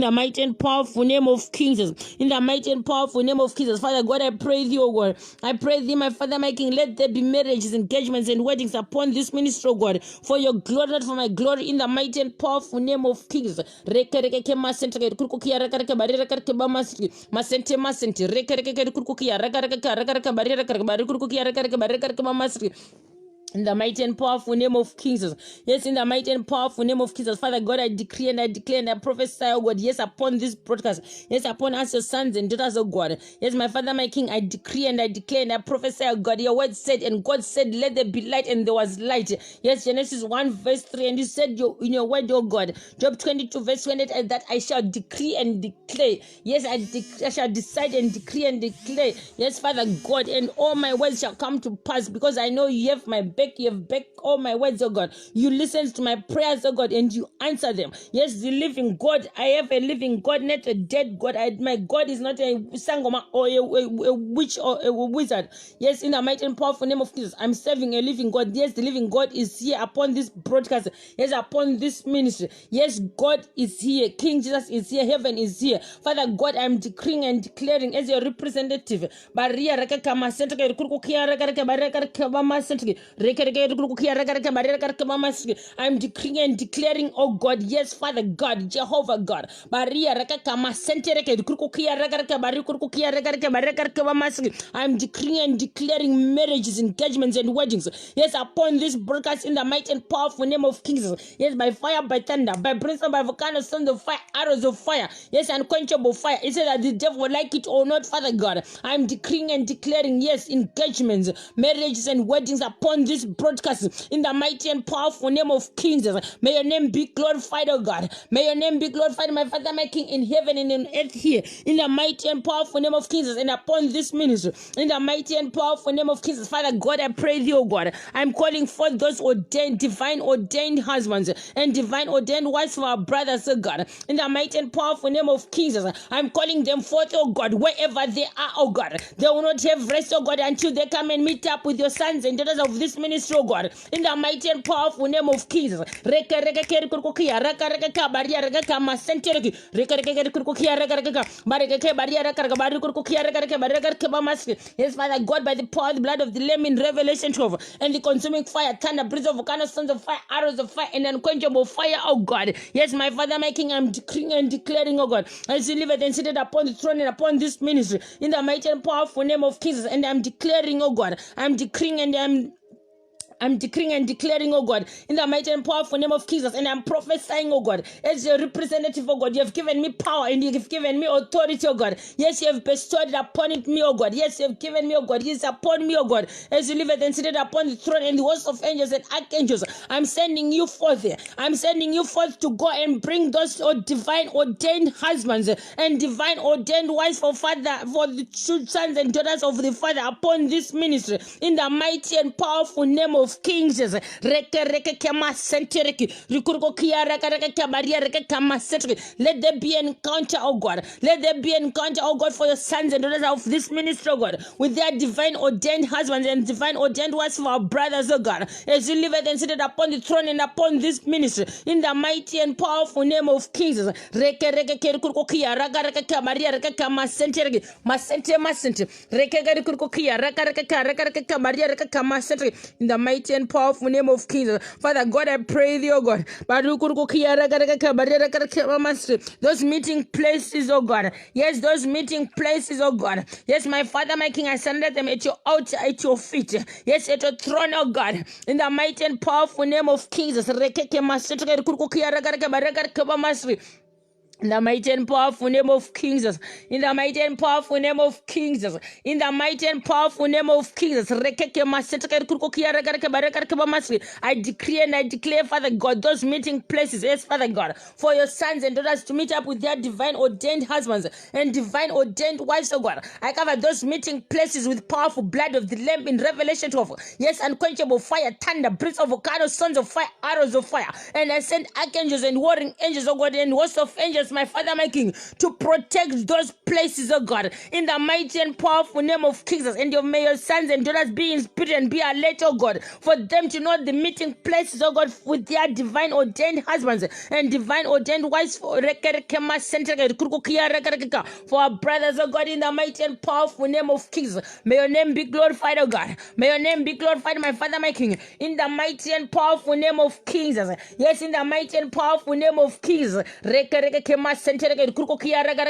the mighty and powerful name of Jesus, in the mighty and powerful name of Jesus. Father God, I pray thee, oh God, I pray thee, my Father, my King, let there be marriages, engagements, and weddings upon this ministry, oh God, for your glory, not for my glory, in the mighty and powerful name of Jesus. In the mighty and powerful name of Jesus. Yes, in the mighty and powerful name of Jesus. Father God, I decree and I declare and I prophesy, oh God, yes, upon this broadcast. Yes, upon us, your sons and daughters, oh God. Yes, my Father, my King, I decree and I declare and I prophesy, oh God, your word said, and God said, let there be light, and there was light. Yes, Genesis 1 verse 3, and you said in your word, oh God, Job 22 verse 28, that I shall decree and declare. Yes, I shall decide and decree and declare. Yes, Father God, and all my words shall come to pass, because I know you have my back. You have back all my words, oh God. You listen to my prayers, oh God, and you answer them. Yes, the living God. I have a living God, not a dead God. My God is not a sangoma or a witch or a wizard. Yes, in the mighty and powerful name of Jesus, I'm serving a living God. Yes, the living God is here upon this broadcast. Yes, upon this ministry. Yes, God is here. King Jesus is here. Heaven is here. Father God, I'm decreeing and declaring as your representative. I'm decreeing and declaring, oh God, yes, Father God, Jehovah God. I'm decreeing and declaring marriages, engagements, and weddings. Yes, upon this broadcast in the mighty and powerful name of King Jesus. Yes, by fire, by thunder, by brimstone, by volcano, sons of fire, arrows of fire. Yes, unquenchable fire. It said that the devil will like it or not, Father God. I'm decreeing and declaring, yes, engagements, marriages, and weddings upon this broadcast in the mighty and powerful name of King Jesus. May your name be glorified, oh God. May your name be glorified, my Father, my King, in heaven and in earth here, in the mighty and powerful name of King Jesus, and upon this ministry, in the mighty and powerful name of King Jesus. Father God, I pray thee, oh God. I'm calling for those ordained, divine ordained husbands and divine ordained wives for our brothers, oh God, in the mighty and powerful name of King Jesus. I'm calling them forth, oh God, wherever they are, oh God. They will not have rest, oh God, until they come and meet up with your sons and daughters of this ministry, oh God, in the mighty and powerful name of Jesus. Reke reke kere kurkukia, reka reke ka baria reke ka masentereki, reke reke kere kurkukia reke reke ka, bareke ke baria reke reke bari kurkukia reke reke bari reke ke bamaski. Yes, Father God, by the power of the blood of the Lamb in Revelation 12, and the consuming fire, thunder, breeze of volcanoes, sons of fire, arrows of fire, and unquenchable fire, oh God. Yes, my Father, my King, I'm decreeing and declaring, oh God, as you live and seated upon the throne and upon this ministry, in the mighty and powerful name of Jesus, and I'm declaring, oh God, I'm decreeing and I'm decreeing and declaring, oh God, in the mighty and powerful name of Jesus, and I'm prophesying, oh God, as your representative, oh God, you have given me power and you have given me authority, oh God. Yes, you have bestowed it upon me, oh God. Yes, you have given me, oh God. Yes, upon me, oh God, as you live and seated upon the throne and the host of angels and archangels. I'm sending you forth. I'm sending you forth to go and bring those divine ordained husbands and divine ordained wives for the sons and daughters of the Father upon this ministry, in the mighty and powerful name of Kings. Let there be an encounter, oh God. Let there be an encounter, oh God, for your sons and daughters of this ministry, oh God, with their divine ordained husbands and divine ordained wives for our brothers, oh God, as you live and seated upon the throne and upon this ministry, in the mighty and powerful name of Kings. In the mighty and powerful name of Jesus. Father God, I pray thee, oh God. Those meeting places, oh God. Yes, those meeting places, oh God. Yes, my Father, my King, I surrender them at your altar, at your feet. Yes, at your throne, oh God. In the mighty and powerful name of Jesus. In the mighty and powerful name of Jesus. In the mighty and powerful name of Jesus. In the mighty and powerful name of Jesus. I decree and I declare, Father God, those meeting places, yes, Father God, for your sons and daughters to meet up with their divine ordained husbands and divine ordained wives, oh God. I cover those meeting places with powerful blood of the Lamb in Revelation 12. Yes, unquenchable fire, thunder, breeze of volcanoes, sons of fire, arrows of fire. And I send archangels and warring angels, oh God, and hosts of angels, my Father, my King, to protect those places, oh God, in the mighty and powerful name of Jesus. And may your sons and daughters be in spirit and be alert, oh God, for them to know the meeting places, oh God, with their divine ordained husbands and divine ordained wives for our brothers, oh God, in the mighty and powerful name of Jesus. May your name be glorified, oh God. May your name be glorified, my Father, my King, in the mighty and powerful name of Jesus. Yes, in the mighty and powerful name of Jesus. Masentereke kuruko kia raga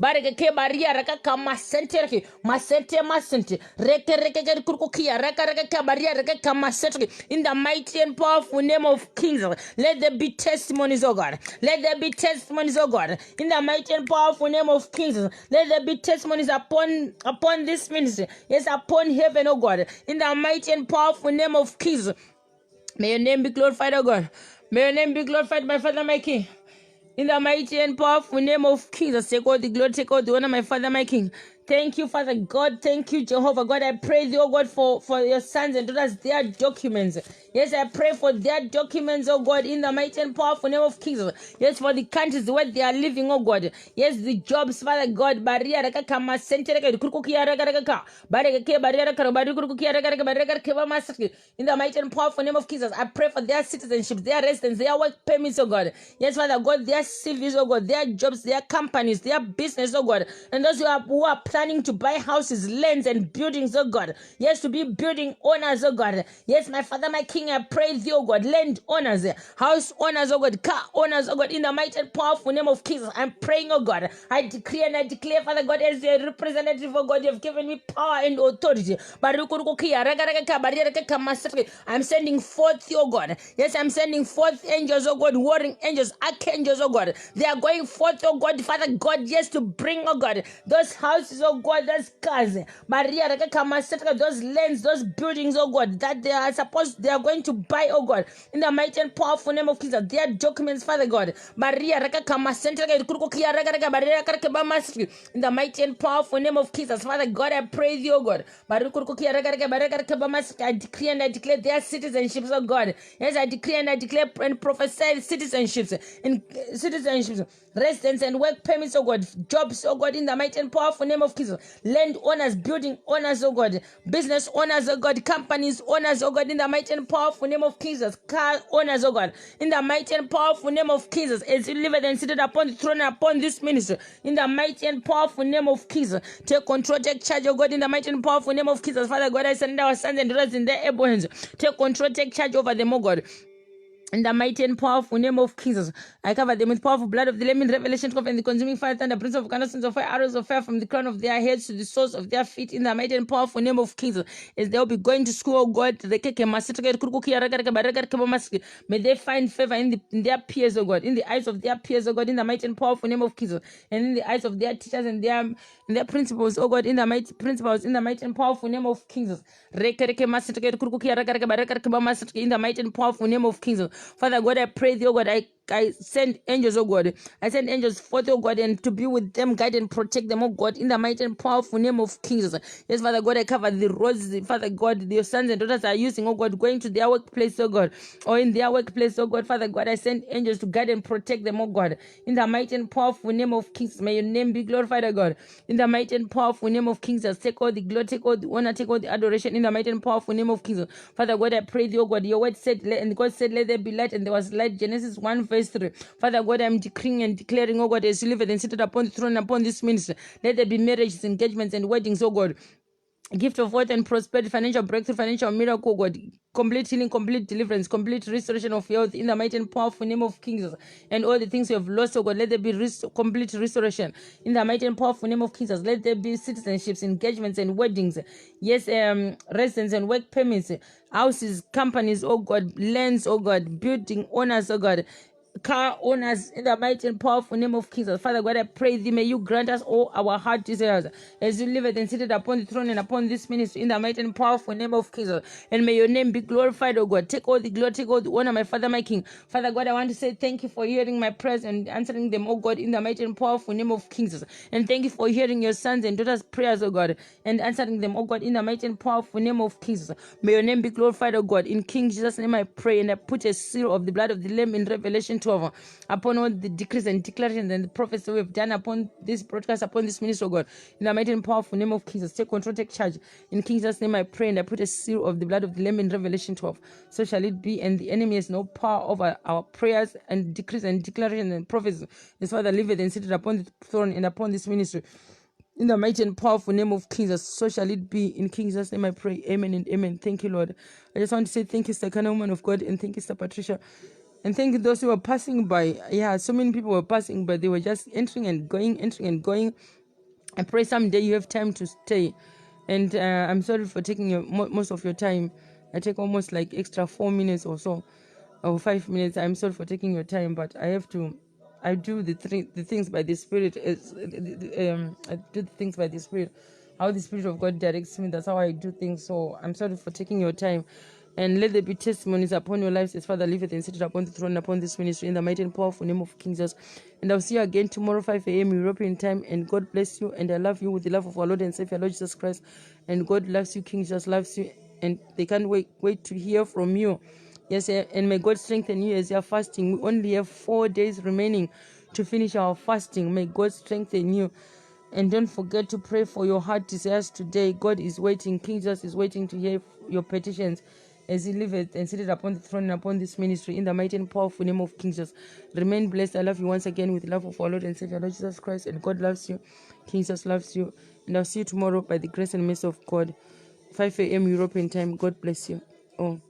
bareke ke baria raga kama sentereke masente reke kuruko kia raga baria raga kama sentereke. In the mighty and powerful name of Kings, let there be testimonies, oh God. Let there be testimonies, oh God. In the mighty and powerful name of Kings, let there be testimonies upon this ministry. Yes, upon heaven, oh God. In the mighty and powerful name of Kings, may your name be glorified, oh God. May your name be glorified, my Father, my King. In the mighty and powerful name of Jesus, take all the glory, take all the honor, my Father, my King. Thank you, Father God. Thank you, Jehovah God. I pray thee, oh God, for your sons and daughters, their documents. Yes, I pray for their documents, oh God, in the mighty and powerful name of Jesus. Yes, for the countries where they are living, oh God. Yes, the jobs, Father God. In the mighty and powerful name of Jesus, I pray for their citizenship, their residence, their work permits, oh God. Yes, Father God, their CVs, oh God, their jobs, their companies, their business, oh God. And those who are planning to buy houses, lands, and buildings, oh God. Yes, to be building owners, oh God. Yes, my Father, my King, I pray thee, oh God, land owners, house owners, oh God, car owners, oh God, in the mighty and powerful name of Jesus, I'm praying, oh God. I decree and I declare, Father God, as a representative, oh God, you have given me power and authority. I'm sending forth, oh God. Yes, I'm sending forth angels, oh God, warring angels, archangels, oh God. They are going forth, oh God, Father God, yes, to bring, oh God, those houses, oh God, those cars, those lands, those buildings, oh God, that they are going to buy, oh God, in the mighty and powerful name of Jesus. Their documents, Father God, in the mighty and powerful name of Jesus, Father God, I pray thee, oh God. I decree and I declare their citizenships, oh God. Yes, I decree and I declare and prophesy citizenships, residence and work permits, oh God, jobs, oh God, in the mighty and powerful name of of Jesus. Land owners, building owners, oh God, business owners, oh God, companies owners, oh God, in the mighty and powerful name of Jesus. Car owners, oh God, in the mighty and powerful name of Jesus. As you live and seated upon the throne and upon this ministry, in the mighty and powerful name of Jesus. Take control, take charge, oh God, in the mighty and powerful name of Jesus. Father God, I send our sons and daughters in their able hands. Take control, take charge over them, oh God. In the mighty and powerful name of Jesus, I cover them with powerful blood of the Lamb in Revelation 12 and the consuming fire, thunder, prince of candlesticks of fire, arrows of fire from the crown of their heads to the soles of their feet. In the mighty and powerful name of Jesus, as they'll be going to school, oh God, may they find favor in their peers, oh God, in the eyes of their peers, oh God, in the mighty and powerful name of Jesus, and in the eyes of their teachers and their principals, oh God, in the mighty principals, in the mighty and powerful name of Jesus. In the mighty and powerful name of Jesus. Father God, I pray thee, oh God, I send angels, oh God. I send angels forth, oh God, and to be with them, guide and protect them, oh God, in the mighty and powerful name of Jesus. Yes, Father God, I cover the roads, Father God, your sons and daughters are using, oh God, going to their workplace, oh God, or in their workplace, oh God, Father God, I send angels to guide and protect them, oh God, in the mighty and powerful name of Jesus. May your name be glorified, oh God, in the mighty and powerful name of Jesus. Take all the glory, take all the honor, take all the adoration, in the mighty and powerful name of Jesus. Father God, I pray thee, oh God, your word said, and God said, let there be light, and there was light. Genesis 1 verse 3. Father God, I'm decreeing and declaring, oh God, as you live and seated upon the throne, upon this ministry, let there be marriages, engagements, and weddings, oh God. Gift of wealth and prosperity, financial breakthrough, financial miracle, God, complete healing, complete deliverance, complete restoration of health in the mighty and powerful name of King Jesus. And all the things you have lost, oh God, let there be complete restoration in the mighty and powerful name of King Jesus. Let there be citizenships, engagements, and weddings. Yes, residence and work permits, houses, companies, oh God, lands, oh God, building owners, oh God, car owners, in the mighty and powerful name of Jesus. Father God, I pray thee, may you grant us all our heart desires as you live and seated upon the throne and upon this ministry in the mighty and powerful name of Jesus. And may your name be glorified, oh God. Take all the glory, take all the honor, my Father, my King. Father God, I want to say thank you for hearing my prayers and answering them, oh God, in the mighty and powerful name of Jesus. And thank you for hearing your sons and daughters' prayers, oh God, and answering them, oh God, in the mighty and powerful name of Jesus. May your name be glorified, oh God. In King Jesus' name I pray, and I put a seal of the blood of the Lamb in Revelation 12 upon all the decrees and declarations and the prophecy we have done upon this broadcast, upon this ministry, oh God. In the mighty and powerful name of Jesus, take control, take charge. In King Jesus' name I pray, and I put a seal of the blood of the Lamb in Revelation 12. So shall it be, and the enemy has no power over our prayers and decrees and declarations and prophecies. His Father liveth and seated upon the throne and upon this ministry. In the mighty and powerful name of Jesus, so shall it be. In King Jesus' name I pray. Amen and amen. Thank you, Lord. I just want to say thank you, Sister Kana, woman of God, and thank you, Sister Patricia. And thank you those who were passing by. Yeah, so many people were passing, but they were just entering and going, entering and going. I pray someday you have time to stay. And I'm sorry for taking most of your time. I take almost like extra 4 minutes or so, or 5 minutes. I'm sorry for taking your time, but I do the things by the Spirit. I do the things by the Spirit. How the Spirit of God directs me, that's how I do things. So I'm sorry for taking your time. And let there be testimonies upon your lives as Father liveth and seated upon the throne upon this ministry in the mighty and powerful name of King Jesus. And I'll see you again tomorrow 5 a.m. European time. And God bless you. And I love you with the love of our Lord and Savior Lord Jesus Christ. And God loves you. King Jesus loves you. And they can't wait to hear from you. Yes, and may God strengthen you as you are fasting. We only have 4 days remaining to finish our fasting. May God strengthen you. And don't forget to pray for your heart desires today. God is waiting. King Jesus is waiting to hear your petitions as he liveth and seated upon the throne and upon this ministry in the mighty and powerful name of King Jesus. Remain blessed. I love you once again with the love of our Lord and Savior Lord Jesus Christ. And God loves you. King Jesus loves you. And I'll see you tomorrow by the grace and mercy of God. 5 a.m. European time. God bless you. Oh.